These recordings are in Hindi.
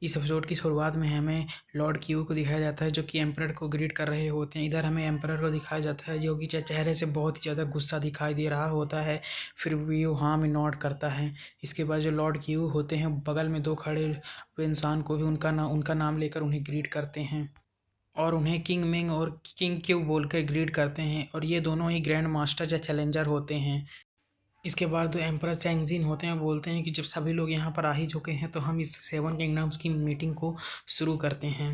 इस एपिसोड की शुरुआत में हमें लॉर्ड क्यू को दिखाया जाता है जो कि एम्परर को ग्रीट कर रहे होते हैं। इधर हमें एम्परर को दिखाया जाता है जो कि चेहरे से बहुत ही ज़्यादा गुस्सा दिखाई दे रहा होता है, फिर भी वो हाँ में नॉट करता है। इसके बाद जो लॉर्ड क्यू होते हैं बगल में दो खड़े हुए इंसान को भी उनका नाम लेकर उन्हें ग्रीट करते हैं और उन्हें किंग मिंग और किंग क्यू बोलकर ग्रीट करते हैं, और ये दोनों ही ग्रैंड मास्टर या चैलेंजर होते हैं। इसके बाद जो एम्परर चैंगजिन होते हैं बोलते हैं कि जब सभी लोग यहाँ पर आ ही चुके हैं तो हम इस सेवन किंगडम्स की मीटिंग को शुरू करते हैं।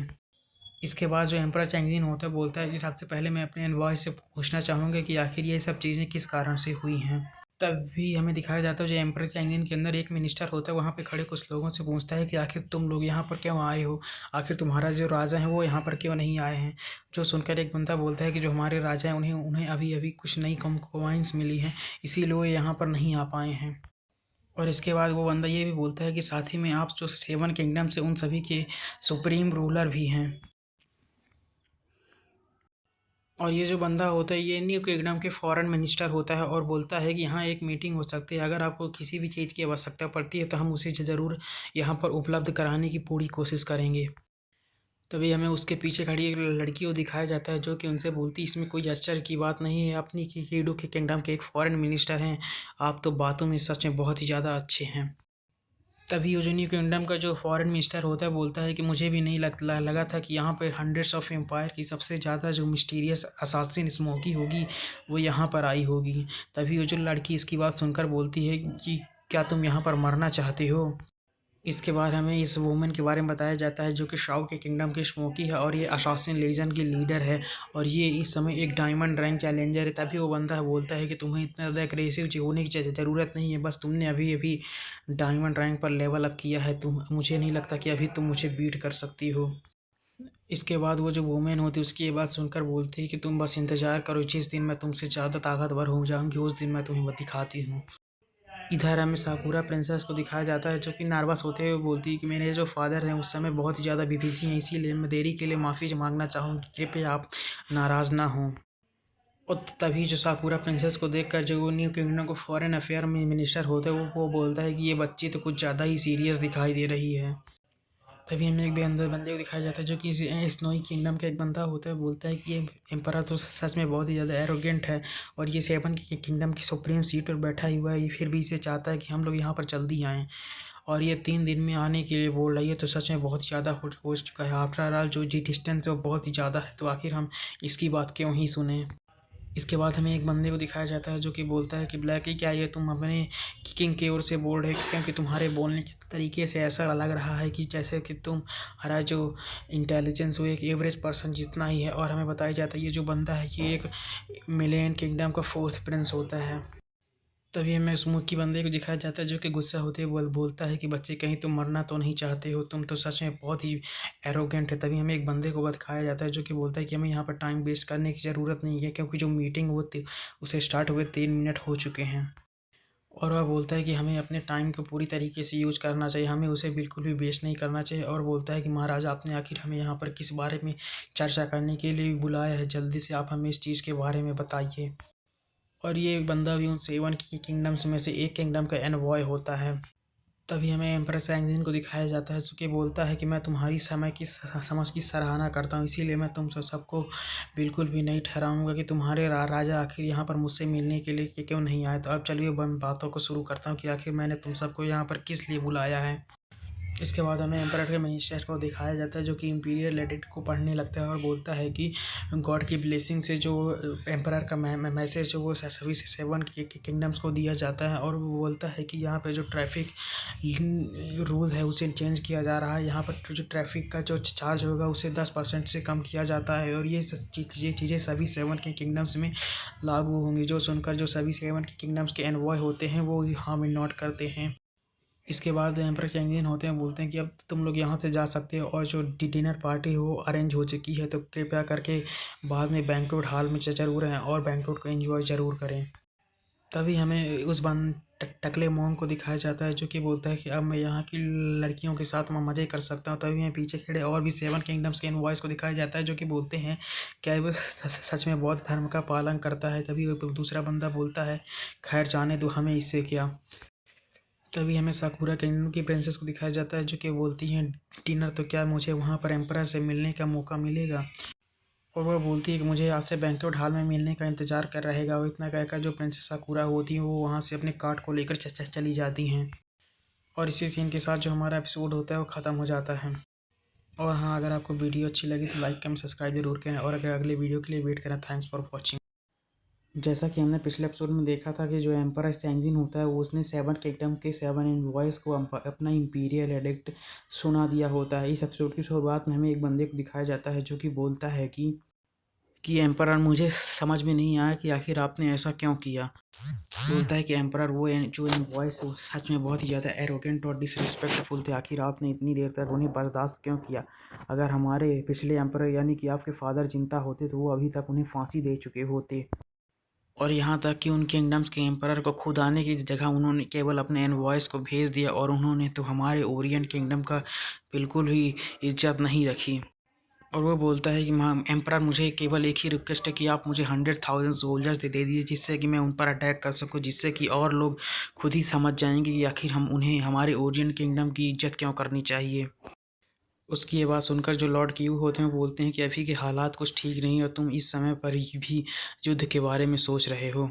इसके बाद जो एम्परर चैंगजिन होता है बोलता है कि सबसे पहले मैं अपने एनवॉय से पूछना चाहूँगा कि आखिर ये सब चीज़ें किस कारण से हुई हैं। तभी हमें दिखाया जाता है जो एम्परर चैंगजिन के अंदर एक मिनिस्टर होता है वहाँ पे खड़े कुछ लोगों से पूछता है कि आखिर तुम लोग यहाँ पर क्यों आए हो, आखिर तुम्हारा जो राजा है वो यहाँ पर क्यों नहीं आए हैं। जो सुनकर एक बंदा बोलता है कि जो हमारे राजा हैं उन्हें उन्हें अभी अभी कुछ नई कंकोबाइंस मिली हैं, इसीलिए वो यहाँ पर नहीं आ पाए हैं। और इसके बाद वो बंदा ये भी बोलता है कि साथ ही में आप जो सेवन किंगडम से उन सभी के सुप्रीम रूलर भी हैं। और ये जो बंदा होता है ये न्यू किंगडम के फॉरेन मिनिस्टर होता है और बोलता है कि यहाँ एक मीटिंग हो सकती है, अगर आपको किसी भी चीज़ की आवश्यकता पड़ती है तो हम उसे ज़रूर यहाँ पर उपलब्ध कराने की पूरी कोशिश करेंगे। तभी हमें उसके पीछे खड़ी एक लड़की को दिखाया जाता है जो कि उनसे बोलती है इसमें कोई आश्चर्य की बात नहीं है, अपनी हीडो के किंगडम के एक फॉरेन मिनिस्टर हैं, आप तो बातों में सच में बहुत ही ज़्यादा अच्छे हैं। तभी यूजेनी किंगडम का जो फॉरेन मिनिस्टर होता है बोलता है कि मुझे भी नहीं लगा था कि यहाँ पर हंड्रेड्स ऑफ एम्पायर की सबसे ज़्यादा जो मिस्टीरियस असासिन स्मोकी होगी वो यहाँ पर आई होगी। तभी वो जो लड़की इसकी बात सुनकर बोलती है कि क्या तुम यहाँ पर मरना चाहते हो। इसके बाद हमें इस वुमेन के बारे में बताया जाता है जो कि शाओ के किंगडम की स्मोकी है और ये असासिन लीजन की लीडर है और ये इस समय एक डायमंड रैंक चैलेंजर है। तभी वो बंदा बोलता है कि तुम्हें इतना ज़्यादा एग्रेसिव होने की ज़रूरत नहीं है, बस तुमने अभी अभी डायमंड रैंक पर लेवल अप किया है, मुझे नहीं लगता कि अभी तुम मुझे बीट कर सकती हो। इसके बाद वो जो वुमेन होती है उसकी ये बात सुनकर बोलती है कि तुम बस इंतज़ार करो, जिस दिन मैं तुमसे ज़्यादा ताकतवर हो जाऊंगी उस दिन मैं तुम्हें दिखाती हूँ। इधर हमें साकुरा प्रिंसेस को दिखाया जाता है जो कि नर्वस होते हुए बोलती है कि मेरे जो फादर हैं उस समय बहुत ही ज़्यादा बिजी हैं, इसीलिए मैं देरी के लिए माफ़ी मांगना चाहूँगी, कृपया आप नाराज़ ना हों। और तभी जो साकुरा प्रिंसेस को देखकर जो वो न्यू किंगडम को फॉरेन अफेयर में मिनिस्टर होते हैं वो बोलता है कि ये बच्ची तो कुछ ज़्यादा ही सीरियस दिखाई दे रही है। तभी हमें एक बंदे को दिखाया जाता है जो कि स्नोई किंगडम का एक बंदा होता है, बोलता है कि ये एम्परर तो सच में बहुत ही ज़्यादा एरोगेंट है और ये सेवन की किंगडम की सुप्रीम सीट पर बैठा हुआ है, ये फिर भी इसे चाहता है कि हम लोग यहाँ पर जल्दी आएँ और ये 3 दिन में आने के लिए बोल रही है, तो सच में बहुत ज़्यादा हो चुका है। आफ्टर ऑल जो जी डिस्टेंस है वो बहुत ही ज़्यादा है, तो आखिर हम इसकी बात क्यों ही सुने। इसके बाद हमें एक बंदे को दिखाया जाता है जो कि बोलता है कि ब्लैकी क्या ये तुम अपने किंग की ओर से बोल रहे हो, क्योंकि तुम्हारे बोलने के तरीके से ऐसा लग रहा है कि जैसे कि तुम्हारा जो इंटेलिजेंस वो एक एवरेज पर्सन जितना ही है। और हमें बताया जाता है ये जो बंदा है ये एक मिलेन किंगडम का फोर्थ प्रिंस होता है। तभी हमें उस मुख्य बंदे को दिखाया जाता है जो कि गुस्सा होते हुए बोलता है कि बच्चे कहीं तुम मरना तो नहीं चाहते हो, तुम तो सच में बहुत ही एरोगेंट है। तभी हमें एक बंदे को दिखाया जाता है जो कि बोलता है कि हमें यहाँ पर टाइम वेस्ट करने की ज़रूरत नहीं है क्योंकि जो मीटिंग होती उसे स्टार्ट हुए 3 मिनट हो चुके हैं। और वह बोलता है कि हमें अपने टाइम को पूरी तरीके से यूज करना चाहिए, हमें उसे बिल्कुल भी वेस्ट नहीं करना चाहिए। और बोलता है कि महाराज आपने आखिर हमें यहाँ पर किस बारे में चर्चा करने के लिए बुलाया है, जल्दी से आप हमें इस चीज़ के बारे में बताइए। और ये बंदा भी उन सेवन की किंगडम्स में से एक किंगडम का एनवॉय होता है। तभी हमें एम्परर सैंगजिन को दिखाया जाता है जो कि बोलता है कि मैं तुम्हारी समझ की सराहना करता हूँ, इसीलिए मैं तुम सबको बिल्कुल भी नहीं ठहराऊंगा कि तुम्हारे राजा आखिर यहाँ पर मुझसे मिलने के लिए क्यों नहीं आए। तो अब चलिए मैं बातों को शुरू करता हूँ कि आखिर मैंने तुम सबको यहाँ पर किस लिए बुलाया है। इसके बाद हमें एम्परर के मिनिस्टर को दिखाया जाता है जो कि इंपीरियल एडिक्ट को पढ़ने लगता है और बोलता है कि गॉड की ब्लेसिंग से जो एम्परर का मैसेज है वो सभी से सेवन किंगडम्स को दिया जाता है। और वो बोलता है कि यहाँ पे जो ट्रैफिक रूल है उसे चेंज किया जा रहा है, यहाँ पर जो ट्रैफिक का जो चार्ज होगा उसे 10% से कम किया जाता है और ये चीज़ें सभी सेवन के किंगडम्स में लागू होंगी। जो सुनकर जो सभी सेवन के किंगडम्स के एनवॉय होते हैं वो हाँ में नोट करते हैं। इसके बाद एम्परर चैंगियन होते हैं, बोलते हैं कि अब तुम लोग यहाँ से जा सकते हो और जो डिनर पार्टी हो अरेंज हो चुकी है, तो कृपया करके बाद में बैंक्वेट हॉल में ज़रूर रहें और बैंक्वेट को एंजॉय ज़रूर करें। तभी हमें उस टकले मोंग को दिखाया जाता है जो कि बोलता है कि अब मैं यहाँ की लड़कियों के साथ मैं मज़े कर सकता हूँ। तभी मैं पीछे खड़े और भी सेवन किंगडम्स के वॉइस को दिखाया जाता है जो कि बोलते हैं क्या वो सच में बौद्ध धर्म का पालन करता है। तभी दूसरा बंदा बोलता है खैर जाने दो, हमें इससे क्या। तभी हमें साकुरा किंगडम की प्रिंसेस को दिखाया जाता है जो कि बोलती हैं डिनर, तो क्या मुझे वहाँ पर एम्परर से मिलने का मौका मिलेगा। और वह बोलती है कि मुझे आज से बैंक्वेट हॉल में मिलने का इंतजार कर रहेगा। और इतना कहकर जो प्रिंसेस साकुरा होती हैं वो वहाँ से अपने कार्ड को लेकर चली जाती हैं। और इसी सीन के साथ जो हमारा एपिसोड होता है वो ख़त्म हो जाता है। और हाँ, अगर आपको वीडियो अच्छी लगी तो लाइक कमेंट सब्सक्राइब जरूर करें, और अगर अगले वीडियो के लिए वेट करें। Thanks for watching. जैसा कि हमने पिछले एपिसोड में देखा था कि जो एम्परर सैंगजिन होता है वो उसने 7 किंगडम के 7 एनवॉयज को अपना इंपीरियल एडिक्ट सुना दिया होता है। इस एपिसोड की शुरुआत में हमें एक बंदे को दिखाया जाता है जो कि बोलता है कि एम्परर, मुझे समझ में नहीं आया कि आखिर आपने ऐसा क्यों किया। बोलता है कि एम्परर, वो जो एनवॉयज सच में बहुत ही ज़्यादा एरोगेंट और डिसरिस्पेक्टफुल थे। आखिर आपने इतनी देर तक उन्हें बर्दाश्त क्यों किया। अगर हमारे पिछले एम्परर यानी कि आपके फादर जिंदा होते तो वो अभी तक उन्हें फांसी दे चुके होते। और यहाँ तक कि उन किंगडम्स के एम्परर को खुद आने की जगह उन्होंने केवल अपने एनवॉयस को भेज दिया, और उन्होंने तो हमारे ओरिएंट किंगडम का बिल्कुल भी इज्जत नहीं रखी। और वो बोलता है कि एम्परर, मुझे केवल एक ही रिक्वेस्ट है कि आप मुझे 100,000 सोल्जर्स दे दीजिए जिससे कि मैं उन पर अटैक कर सकूं, जिससे कि और लोग खुद ही समझ जाएंगे कि आखिर हम उन्हें हमारे ओरिएंट किंगडम की इज्जत क्यों करनी चाहिए। उसकी ये बात सुनकर जो लॉर्ड क्यू होते हैं वो बोलते हैं कि अभी के हालात कुछ ठीक नहीं और तुम इस समय पर ही भी युद्ध के बारे में सोच रहे हो।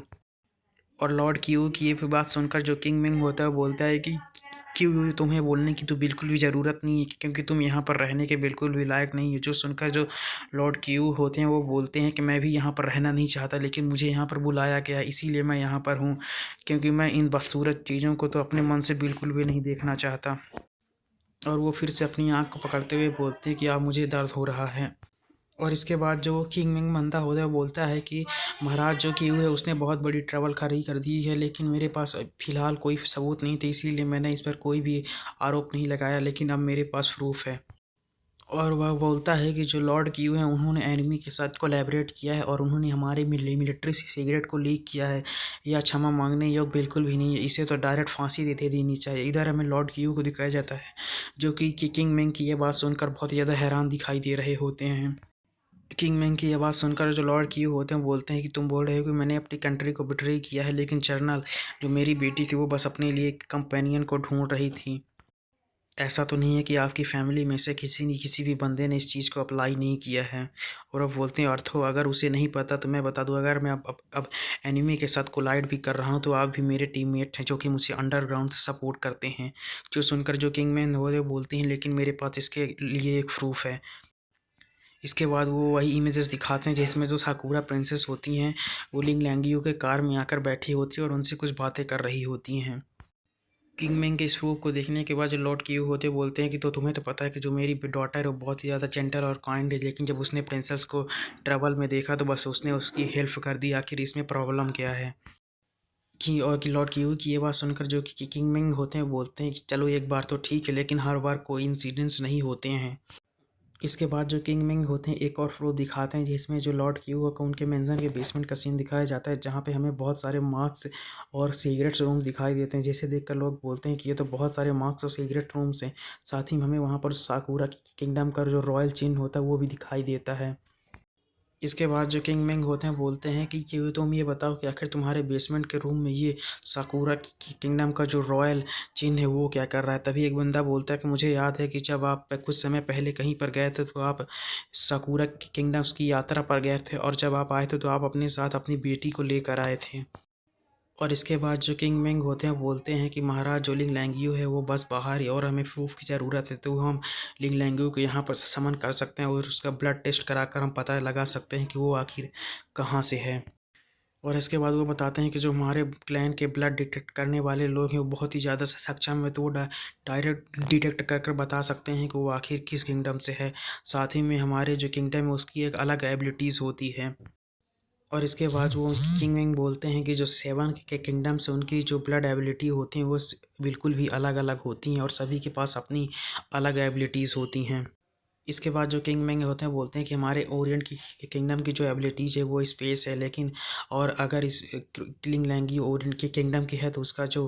और लॉर्ड क्यू की ये बात सुनकर जो किंग मिंग होता है वो बोलता है कि क्यों, तुम्हें बोलने की तो बिल्कुल भी ज़रूरत नहीं है क्योंकि तुम यहाँ पर रहने के बिल्कुल भी लायक नहीं हो। जो सुनकर जो लॉर्ड क्यू होते हैं वो बोलते हैं कि मैं भी यहाँ पर रहना नहीं चाहता, लेकिन मुझे यहाँ पर बुलाया गया है इसीलिए मैं यहाँ पर हूँ, क्योंकि मैं इन बदसूरत चीज़ों को तो अपने मन से बिल्कुल भी नहीं देखना चाहता। और वो फिर से अपनी आँख को पकड़ते हुए बोलते हैं कि अब मुझे दर्द हो रहा है। और इसके बाद जो किंग मिंग बंदा होता है वो बोलता है कि महाराज, जो क्यू है उसने बहुत बड़ी ट्रबल खड़ी कर दी है, लेकिन मेरे पास फ़िलहाल कोई सबूत नहीं थे इसीलिए मैंने इस पर कोई भी आरोप नहीं लगाया, लेकिन अब मेरे पास प्रूफ है। और वह बोलता है कि जो लॉर्ड क्यू हैं उन्होंने एनिमी के साथ कोलैबोरेट किया है और उन्होंने हमारे मिलिट्री से सिगरेट को लीक किया है। यह क्षमा मांगने योग्य बिल्कुल भी नहीं है, इसे तो डायरेक्ट फांसी दे देनी चाहिए। इधर हमें लॉर्ड क्यू को दिखाया जाता है जो कि किंग मिंग की ये बात सुनकर बहुत ही ज़्यादा हैरान दिखाई दे रहे होते हैं। किंग मैन की आवाज़ सुनकर जो लॉर्ड क्यू होते हैं बोलते हैं कि तुम बोल रहे हो कि मैंने अपनी कंट्री को बिट्रे किया है, लेकिन जनरल, जो मेरी बेटी थी वो बस अपने लिए एक कंपेनियन को ढूंढ रही थी। ऐसा तो नहीं है कि आपकी फैमिली में से किसी भी बंदे ने इस चीज़ को अप्लाई नहीं किया है। और अब बोलते हैं अर्थो, अगर उसे नहीं पता तो मैं बता दूं, अगर मैं अब एनिमी के साथ कोलाइड भी कर रहा हूं तो आप भी मेरे टीममेट हैं जो कि मुझे अंडरग्राउंड से सपोर्ट करते हैं। जो सुनकर जो किंग मैन हो रहे बोलते हैं लेकिन मेरे पास इसके लिए एक प्रूफ है। इसके बाद वो वही इमेजेस दिखाते हैं जिसमें जो साकुरा प्रिंसेस होती हैं वो लिंग लैंगियो के कार में आकर बैठी होती है और उनसे कुछ बातें कर रही होती हैं। किंग मैंग के इस प्रूफ को देखने के बाद जो लॉर्ड क्यू होते बोलते हैं कि तो तुम्हें तो पता है कि जो मेरी डॉटर है वो बहुत ही ज़्यादा जेंटल और काइंड है, लेकिन जब उसने प्रिंसेस को ट्रबल में देखा तो बस उसने उसकी हेल्प कर दी। आखिर इसमें प्रॉब्लम क्या है। कि लॉर्ड क्यू की ये बात सुनकर जो कि किंग मैंग होते हैं बोलते हैं कि चलो एक बार तो ठीक है, लेकिन हर बार कोई इंसिडेंट्स नहीं होते हैं। इसके बाद जो किंग मिंग होते हैं एक और फ्लोर दिखाते हैं जिसमें जो लॉर्ड क्यू का उनके मेंशन के बेसमेंट का सीन दिखाया जाता है, जहाँ पे हमें बहुत सारे मार्क्स और सिगरेट्स रूम दिखाई देते हैं, जिसे देखकर लोग बोलते हैं कि ये तो बहुत सारे मार्क्स और सिगरेट रूम्स हैं। साथ ही हमें वहाँ पर साकुरा किंगडम का जो रॉयल चिन्ह होता है वो भी दिखाई देता है। इसके बाद जो किंग मिंग होते हैं बोलते हैं कि तुम ये बताओ कि आखिर तुम्हारे बेसमेंट के रूम में ये साकुरा किंगडम का जो रॉयल चिन्ह है वो क्या कर रहा है। तभी एक बंदा बोलता है कि मुझे याद है कि जब आप कुछ समय पहले कहीं पर गए थे तो आप साकुरा किंगडम्स की यात्रा पर गए थे, और जब आप आए थे तो आप अपने साथ अपनी बेटी को लेकर आए थे। और इसके बाद जो किंग मिंग होते हैं बोलते हैं कि महाराज, जो लिंग लैंगियो है वो बस बाहर ही, और हमें प्रूफ की ज़रूरत है, तो हम लिंग लैंगियो को यहाँ पर समन कर सकते हैं और उसका ब्लड टेस्ट कराकर हम पता लगा सकते हैं कि वो आखिर कहाँ से है। और इसके बाद वो बताते हैं कि जो हमारे क्लैन के ब्लड डिटेक्ट करने वाले लोग हैं वो बहुत ही ज़्यादा सक्षम है, तो वो डायरेक्ट डिटेक्ट कर कर बता सकते हैं कि वो आखिर किस किंगडम से है। साथ ही में हमारे जो किंगडम है उसकी एक अलग एबिलिटीज़ होती है। और इसके बाद वो किंग विंग बोलते हैं कि जो 7 के किंगडम से उनकी जो ब्लड एबिलिटी होती हैं वो बिल्कुल भी अलग अलग होती हैं और सभी के पास अपनी अलग एबिलिटीज़ होती हैं। इसके बाद जो किंग मिंग होते हैं बोलते हैं कि हमारे ओरिएंट की किंगडम की जो एबिलिटीज़ है वो स्पेस है, लेकिन और अगर इस लिंग लैंगी ओरिएंट के किंगडम की है तो उसका जो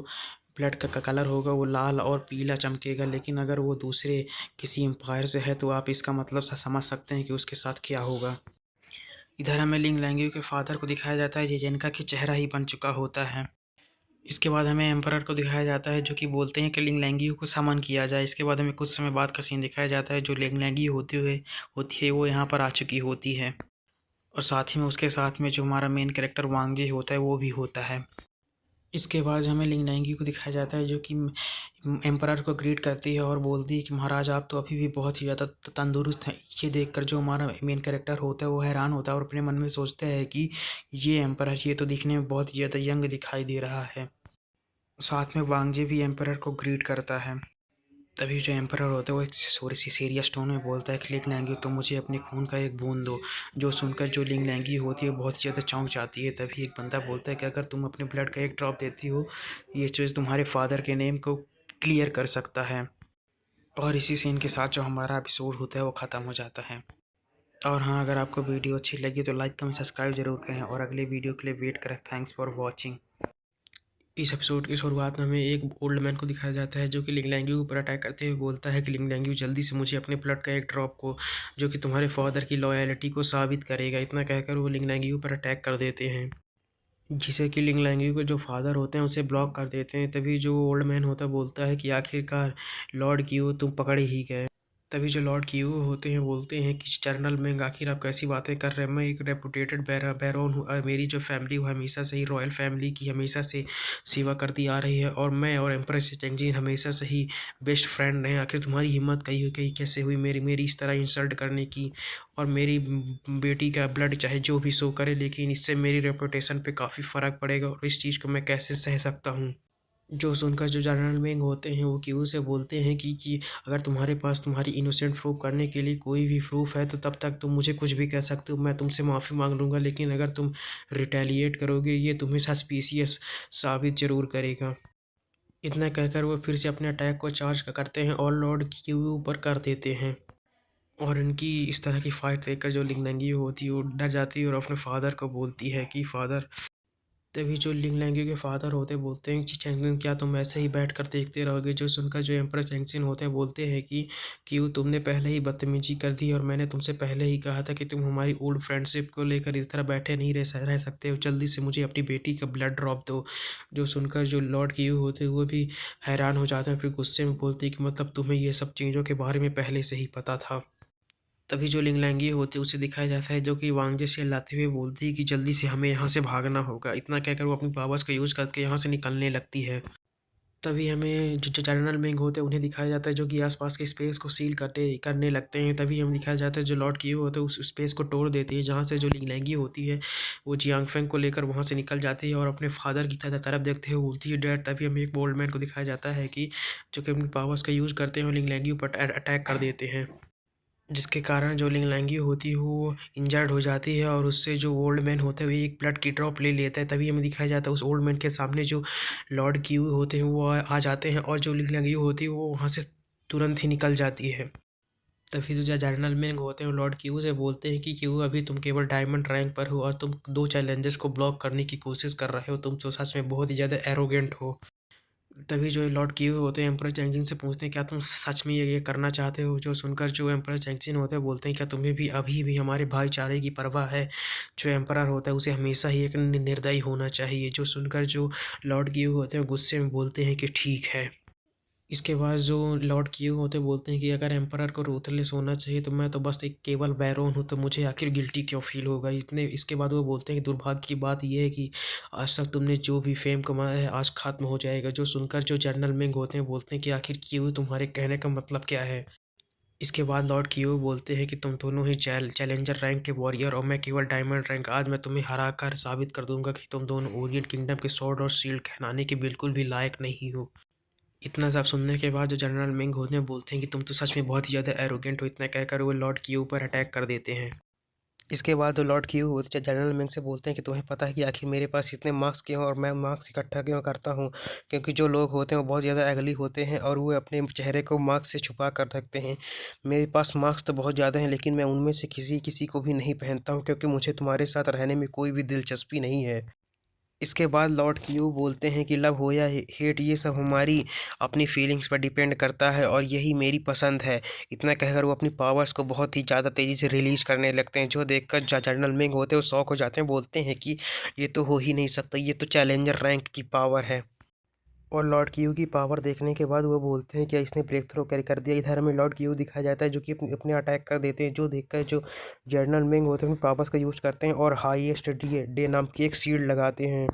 ब्लड का कलर होगा वो लाल और पीला चमकेगा, लेकिन अगर वो दूसरे किसी एम्पायर से है तो आप इसका मतलब समझ सकते हैं कि उसके साथ क्या होगा। इधर हमें लिंग लैंग्यू के फादर को दिखाया जाता है जिनका कि चेहरा ही बन चुका होता है। इसके बाद हमें एम्परर को दिखाया जाता है जो कि बोलते हैं कि लिंग लैंगी को समन किया जाए। इसके बाद हमें कुछ समय बाद का सीन दिखाया जाता है, जो लिंग लैंगी होती है वो यहाँ पर आ चुकी होती है, और साथ ही में उसके साथ में जो हमारा मेन कैरेक्टर वांगजी होता है वो भी होता है। इसके बाद हमें लिंग लैंगी को दिखाया जाता है जो कि एम्परर को ग्रीट करती है और बोलती है कि महाराज आप तो अभी भी बहुत ही ज़्यादा तंदुरुस्त हैं। ये देखकर जो हमारा मेन कैरेक्टर होता है वो हैरान होता है और अपने मन में सोचता है कि ये एम्परर ये तो दिखने में बहुत ही ज़्यादा यंग दिखाई दे रहा है। साथ में वांगजी भी एम्परर को ग्रीट करता है। तभी जो एम्परर होता है वो एक थोड़ी सी सीरियस टोन में बोलता है कि लिंग लैंगी तो मुझे अपने खून का एक बूंद दो। जो सुनकर जो लिंग लैंगी होती है बहुत ज़्यादा चौंक जाती है। तभी एक बंदा बोलता है कि अगर तुम अपने ब्लड का एक ड्रॉप देती हो, ये चीज़ तुम्हारे फादर के नेम को क्लियर कर सकता है। और इसी सीन के साथ जो हमारा एपिसोड होता है वो ख़त्म हो जाता है। और हाँ, अगर आपको वीडियो अच्छी लगी तो लाइक कमेंट सब्सक्राइब जरूर करें और अगले वीडियो के लिए वेट करें। Thanks for watching. इस एपिसोड की शुरुआत में हमें एक ओल्ड मैन को दिखाया जाता है जो कि लिंग लैंग्यू के ऊपर अटैक करते हुए बोलता है कि लिंग लैंग्यू जल्दी से मुझे अपने ब्लड का एक ड्रॉप को, जो कि तुम्हारे फादर की लॉयल्टी को साबित करेगा। इतना कहकर वो लिंग लैंग्यू पर अटैक कर देते हैं, जिसे कि लिंग लैंग्यू के जो फादर होते हैं उसे ब्लॉक कर देते हैं। तभी जो ओल्ड मैन होता बोलता है कि आखिरकार लॉर्ड क्यू तुम पकड़ ही गए। तभी जो लॉर्ड क्यू होते हैं बोलते हैं कि जनरल मेंग आखिर आप कैसी बातें कर रहे हैं, मैं एक रेपुटेटेड बैरोन हूँ और मेरी जो फैमिली वो हमेशा से ही रॉयल फैमिली की हमेशा से सेवा करती आ रही है, और मैं और एम्प्रेस चेंगजिन हमेशा से ही बेस्ट फ्रेंड रहे। आखिर तुम्हारी हिम्मत कहीं कैसे हुई मेरी मेरी इस तरह इंसल्ट करने की, और मेरी बेटी का ब्लड चाहे जो भी शो करे लेकिन इससे मेरी रेपुटेशन पे काफ़ी फ़र्क पड़ेगा और इस चीज़ को मैं कैसे सह सकता हूँ। जो सुनकर जो जनरल मेंग होते हैं वो क्यू से बोलते हैं कि अगर तुम्हारे पास तुम्हारी इनोसेंट प्रूव करने के लिए कोई भी प्रूफ है तो तब तक तुम मुझे कुछ भी कह सकते हो, मैं तुमसे माफ़ी मांग लूँगा, लेकिन अगर तुम रिटेलिएट करोगे ये तुम्हें सस्पिशियस साबित जरूर करेगा। इतना कहकर वो फिर से अपने अटैक को चार्ज करते हैं और लॉर्ड क्यू ऊपर कर देते हैं। और इनकी इस तरह की फाइट देखकर जो लिंगलैंगी होती है वो डर जाती है और अपने फादर को बोलती है कि फादर। तभी जो लिंग लैंग्यू के फादर होते बोलते हैं कि चैंगजिन क्या तुम ऐसे ही बैठ कर देखते रहोगे। जो सुनकर जो एम्परर चैंगजिन होते हैं बोलते हैं कि क्यों तुमने पहले ही बदतमीजी कर दी और मैंने तुमसे पहले ही कहा था कि तुम हमारी ओल्ड फ्रेंडशिप को लेकर इस तरह बैठे नहीं रह सकते हो, जल्दी से मुझे अपनी बेटी का ब्लड ड्रॉप दो। जो सुनकर जो लॉर्ड क्यू होते हैं वो भी हैरान हो जाते हैं, फिर गुस्से में बोलते हैं कि मतलब तुम्हें ये सब चीज़ों के बारे में पहले से ही पता था। तभी जो लिंगलैंगी होती है उसे दिखाया जाता है जो कि वांगजे से लाते हुए बोलती है कि जल्दी से हमें यहाँ से भागना होगा। इतना कहकर वो अपनी पावर्स का यूज़ करके यहाँ से निकलने लगती है। तभी हमें जो जनरल मेंग होते हैं उन्हें दिखाया जाता है जो कि आसपास के स्पेस को सील करने लगते हैं। तभी हम दिखाया जाता है जो लॉर्ड क्यू होते हैं उस स्पेस को तोड़ देती है जहाँ से जो लिंगलैंगी होती है वो जियांगफेंग को लेकर वहाँ से निकल जाती है और अपने फादर की तरफ देखते हुए बोलती है डैड। तभी हमें एक बोल्ड मैन को दिखाया जाता है कि जो कि अपनी पावर्स का यूज़ करते हैं और लिंगलैंगी पर अटैक कर देते हैं, जिसके कारण जो लिंग लैंगी होती है वो इंजर्ड हो जाती है और उससे जो ओल्ड मैन होता है वो एक ब्लड की ड्रॉप ले लेता है। तभी हमें दिखाया जाता है उस ओल्ड मैन के सामने जो लॉर्ड क्यू होते हैं वो आ जाते हैं और जो लिंग लैंगी होती है वो वहाँ से तुरंत ही निकल जाती है। तभी जो जनरल मैन होते हैं वो लॉर्ड क्यू से बोलते हैं कि क्यू अभी तुम केवल डायमंड रैंक पर हो और तुम दो चैलेंजेस को ब्लॉक करने की कोशिश कर रहे हो, तुम तो सच में बहुत ही ज़्यादा एरोगेंट हो। तभी जो लॉर्ड क्यू होते हैं एम्परर चैंगजिन से पूछते हैं क्या तुम सच में ये करना चाहते हो। जो सुनकर जो एम्परर चैंगजिन होते हैं बोलते हैं क्या तुम्हें भी अभी भी हमारे भाईचारे की परवाह है। जो एम्परर होता है उसे हमेशा ही एक निर्दयी होना चाहिए। जो सुनकर जो लॉर्ड क्यू होते हैं गुस्से में बोलते हैं कि ठीक है। इसके बाद जो लॉर्ड क्यू होते बोलते हैं कि अगर एम्परर को रूथलेस होना चाहिए तो मैं तो बस एक केवल बैरोन हूँ, तो मुझे आखिर गिल्टी क्यों फील होगा। इतने इसके बाद वो बोलते हैं कि दुर्भाग्य की बात यह है कि आज तक तुमने जो भी फेम कमाया है आज खत्म हो जाएगा। जो सुनकर जो जनरल मेंग होते हैं बोलते हैं कि आखिर क्यू तुम्हारे कहने का मतलब क्या है। इसके बाद लॉर्ड क्यू बोलते हैं कि तुम दोनों ही चैलेंजर रैंक के वॉरियर और मैं केवल डायमंड रैंक। आज मैं तुम्हें हरा कर साबित कर दूंगा कि तुम दोनों ओरिएंट किंगडम के स्वॉर्ड और शील्ड कहलाने के बिल्कुल भी लायक नहीं हो। इतना सब सुनने के बाद जो जनरल मिंग होते हैं बोलते हैं कि तुम तो सच में बहुत ही ज़्यादा एरोगेंट हो। इतना कहकर वो लॉर्ड क्यू पर अटैक कर देते हैं। इसके बाद जो लॉर्ड क्यू होते हैं जनरल मिंग से बोलते हैं कि तुम्हें पता है कि आखिर मेरे पास इतने मार्क्स क्यों और मैं मार्क्स इकट्ठा क्यों करता हूँ। क्योंकि जो लोग होते हैं वो बहुत ज़्यादा एगली होते हैं और वो अपने चेहरे को मार्क्स से छुपा कर रखते हैं। मेरे पास मार्क्स तो बहुत ज़्यादा हैं लेकिन मैं उनमें से किसी किसी को भी नहीं पहनता हूँ क्योंकि मुझे तुम्हारे साथ रहने में कोई भी दिलचस्पी नहीं है। इसके बाद लॉर्ड क्यू बोलते हैं कि लव हो या हेट ये सब हमारी अपनी फीलिंग्स पर डिपेंड करता है और यही मेरी पसंद है। इतना कहकर वो अपनी पावर्स को बहुत ही ज़्यादा तेज़ी से रिलीज करने लगते हैं, जो देखकर जनरल मिंग होते हैं वो शॉक हो जाते हैं। बोलते हैं कि ये तो हो ही नहीं सकता, ये तो चैलेंजर रैंक की पावर है। और लॉर्ड क्यू की पावर देखने के बाद वो बोलते हैं कि इसने ब्रेक थ्रो कैरी कर दिया। इधर हमें लॉर्ड क्यू दिखाया जाता है जो कि अपने अटैक कर देते हैं, जो देखकर जो जनरल मिंग होते हैं अपनी पावर्स का यूज़ करते हैं और हाईएस्ट डे नाम की एक शील्ड लगाते हैं।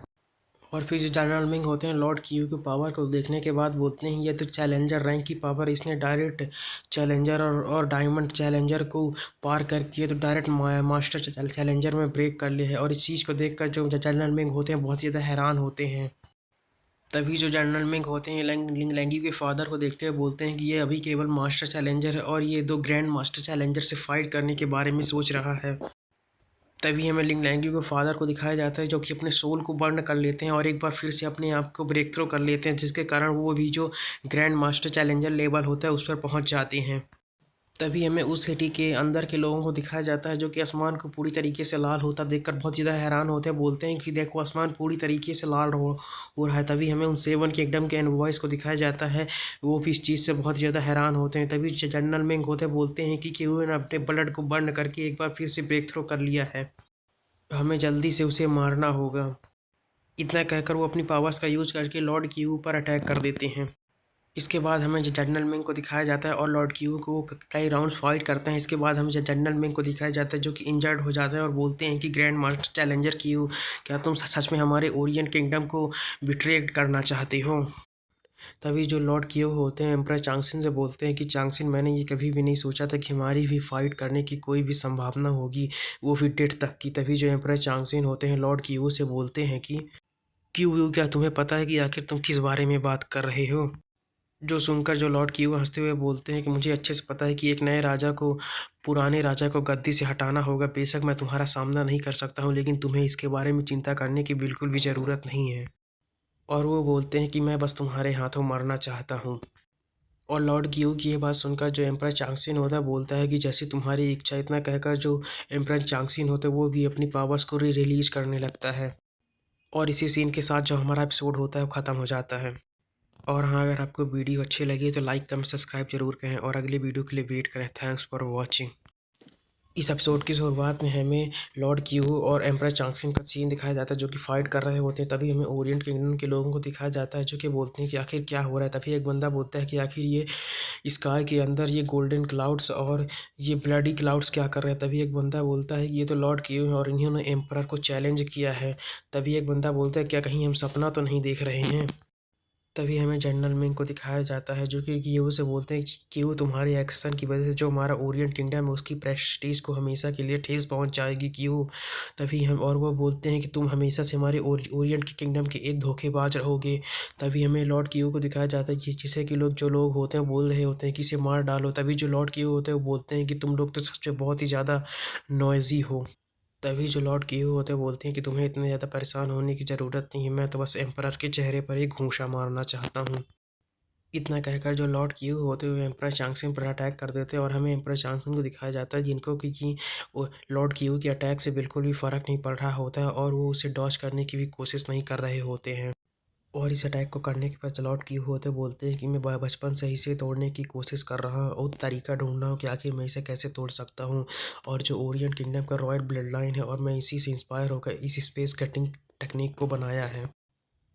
और फिर जो जनरल मिंग होते हैं लॉर्ड क्यू की पावर को देखने के बाद बोलते हैं ये तो चैलेंजर रैंक की पावर, इसने डायरेक्ट चैलेंजर और डायमंड चैलेंजर को पार करके तो डायरेक्ट मास्टर चैलेंजर में ब्रेक कर लिया है। और इस चीज़ को देखकर जो जनरल मिंग होते हैं बहुत ज़्यादा हैरान होते हैं। तभी जो जनरल मिंग होते हैं लिंग लैंगी के फादर को देखते हुए बोलते हैं कि ये अभी केवल मास्टर चैलेंजर है और ये दो ग्रैंड मास्टर चैलेंजर से फाइट करने के बारे में सोच रहा है। तभी हमें लिंग लैंगी के फादर को दिखाया जाता है जो कि अपने सोल को बर्न कर लेते हैं और एक बार फिर से अपने आप को ब्रेक थ्रो कर लेते हैं, जिसके कारण वो भी जो ग्रैंड मास्टर चैलेंजर लेवल होता है उस पर पहुंच जाते हैं। तभी हमें उस सिटी के अंदर के लोगों को दिखाया जाता है जो कि आसमान को पूरी तरीके से लाल होता देखकर बहुत ज़्यादा हैरान होते हैं, बोलते हैं कि देखो आसमान पूरी तरीके से लाल हो रहा है। तभी हमें उन सेवन किंगडम के एनवॉयस को दिखाया जाता है, वो भी इस चीज़ से बहुत ज़्यादा हैरान होते हैं। तभी जनरल मिंग होते बोलते हैं कि क्यों ने अपने ब्लड को बर्न करके एक बार फिर से ब्रेक थ्रो कर लिया है, हमें जल्दी से उसे मारना होगा। इतना कहकर वो अपनी पावर्स का यूज करके लॉर्ड क्यू पर अटैक कर देते हैं। इसके बाद हमें जनरल मिंग को दिखाया जाता है और लॉर्ड क्यू को वो कई राउंड फाइट करते हैं। इसके बाद हमें जनरल मिंग को दिखाया जाता है जो कि इंजर्ड हो जाता है और बोलते हैं कि ग्रैंड मास्टर चैलेंजर क्यू, क्या तुम सच में हमारे ओरिएंट किंगडम को बिट्रे करना चाहते हो। तभी जो लॉर्ड क्यू होते हैं एम्परर चांगसिन से बोलते हैं कि चांगसिन, मैंने ये कभी भी नहीं सोचा था कि हमारी भी फाइट करने की कोई भी संभावना होगी, वो भी डेथ तक की। तभी जो एम्परर चांगसिन होते हैं लॉर्ड क्यू से बोलते हैं कि क्यू, क्या तुम्हें पता है कि आखिर तुम किस बारे में बात कर रहे हो। जो सुनकर जो लॉर्ड क्यू हंसते हुए बोलते हैं कि मुझे अच्छे से पता है कि एक नए राजा को पुराने राजा को गद्दी से हटाना होगा। बेशक मैं तुम्हारा सामना नहीं कर सकता हूँ, लेकिन तुम्हें इसके बारे में चिंता करने की बिल्कुल भी ज़रूरत नहीं है। और वो बोलते हैं कि मैं बस तुम्हारे हाथों मरना चाहता हूँ। और लॉर्ड क्यू की ये बात सुनकर जो एम्परर चांगसिन होता है बोलता है कि जैसी तुम्हारी इच्छा। इतना कहकर जो एम्परर चांगसिन होता है वो भी अपनी पावर्स को रिलीज करने लगता है। और इसी सीन के साथ जो हमारा एपिसोड होता है वो ख़त्म हो जाता है। और हाँ, अगर आपको वीडियो अच्छी लगी तो लाइक कमेंट सब्सक्राइब जरूर करें और अगली वीडियो के लिए वेट करें। Thanks for watching. इस एपिसोड की शुरुआत में हमें लॉर्ड क्यू और एम्परर चांगसिन का सीन दिखाया जाता है जो कि फाइट कर रहे होते हैं। तभी हमें ओरिएंट किंगडम के लोगों को दिखाया जाता है जो कि बोलते हैं कि आखिर क्या हो रहा है। तभी एक बंदा बोलता है कि आखिर ये स्काई के अंदर ये गोल्डन क्लाउड्स और ये ब्लडी क्लाउड्स क्या कर रहे हैं। तभी एक बंदा बोलता है कि ये तो लॉर्ड क्यू है और इन्होंने एम्परर को चैलेंज किया है। तभी एक बंदा बोलता है क्या कहीं हम सपना तो नहीं देख रहे हैं। तभी हमें जनरल मिंग को दिखाया जाता है जो कि क्यू से बोलते हैं कि क्यू, तुम्हारी एक्शन की वजह से जो हमारा ओरिएंट किंगडम है उसकी प्रेस्टीज को हमेशा के लिए ठेस पहुंच जाएगी क्यू। तभी हम और वो बोलते हैं कि तुम हमेशा से हमारे ओरिएंट के किंगडम के एक धोखेबाज रहोगे। तभी हमें लॉर्ड क्यू को दिखाया जाता है कि जिसे कि जो लोग होते हैं बोल रहे होते हैं कि इसे मार डालो। तभी जो लॉर्ड क्यू होते हैं वो बोलते हैं कि तुम लोग तो सच में बहुत ही ज़्यादा नॉइजी हो। तभी जो लॉर्ड क्यू होते हैं बोलते हैं कि तुम्हें इतने ज़्यादा परेशान होने की ज़रूरत नहीं है, मैं तो बस एम्परर के चेहरे पर एक घूंसा मारना चाहता हूँ। इतना कहकर जो लॉर्ड क्यू होते हुए एम्परर चांगसिन पर अटैक कर देते हैं और हमें एम्परर चांगसिन को दिखाया जाता है जिनको कि वो लॉर्ड क्यू के अटैक से बिल्कुल भी फ़र्क नहीं पड़ रहा होता है और वो उसे डॉज करने की भी कोशिश नहीं कर रहे होते हैं। और इस अटैक को करने के बाद लॉर्ड क्यू होते बोलते हैं कि मैं बचपन से इसे तोड़ने की कोशिश कर रहा हूँ और तरीका ढूंढ रहा हूँ कि आखिर मैं इसे कैसे तोड़ सकता हूँ। और जो ओरिएंट किंगडम का रॉयल ब्लड लाइन है और मैं इसी से इंस्पायर होकर इस स्पेस कटिंग टेक्निक को बनाया है।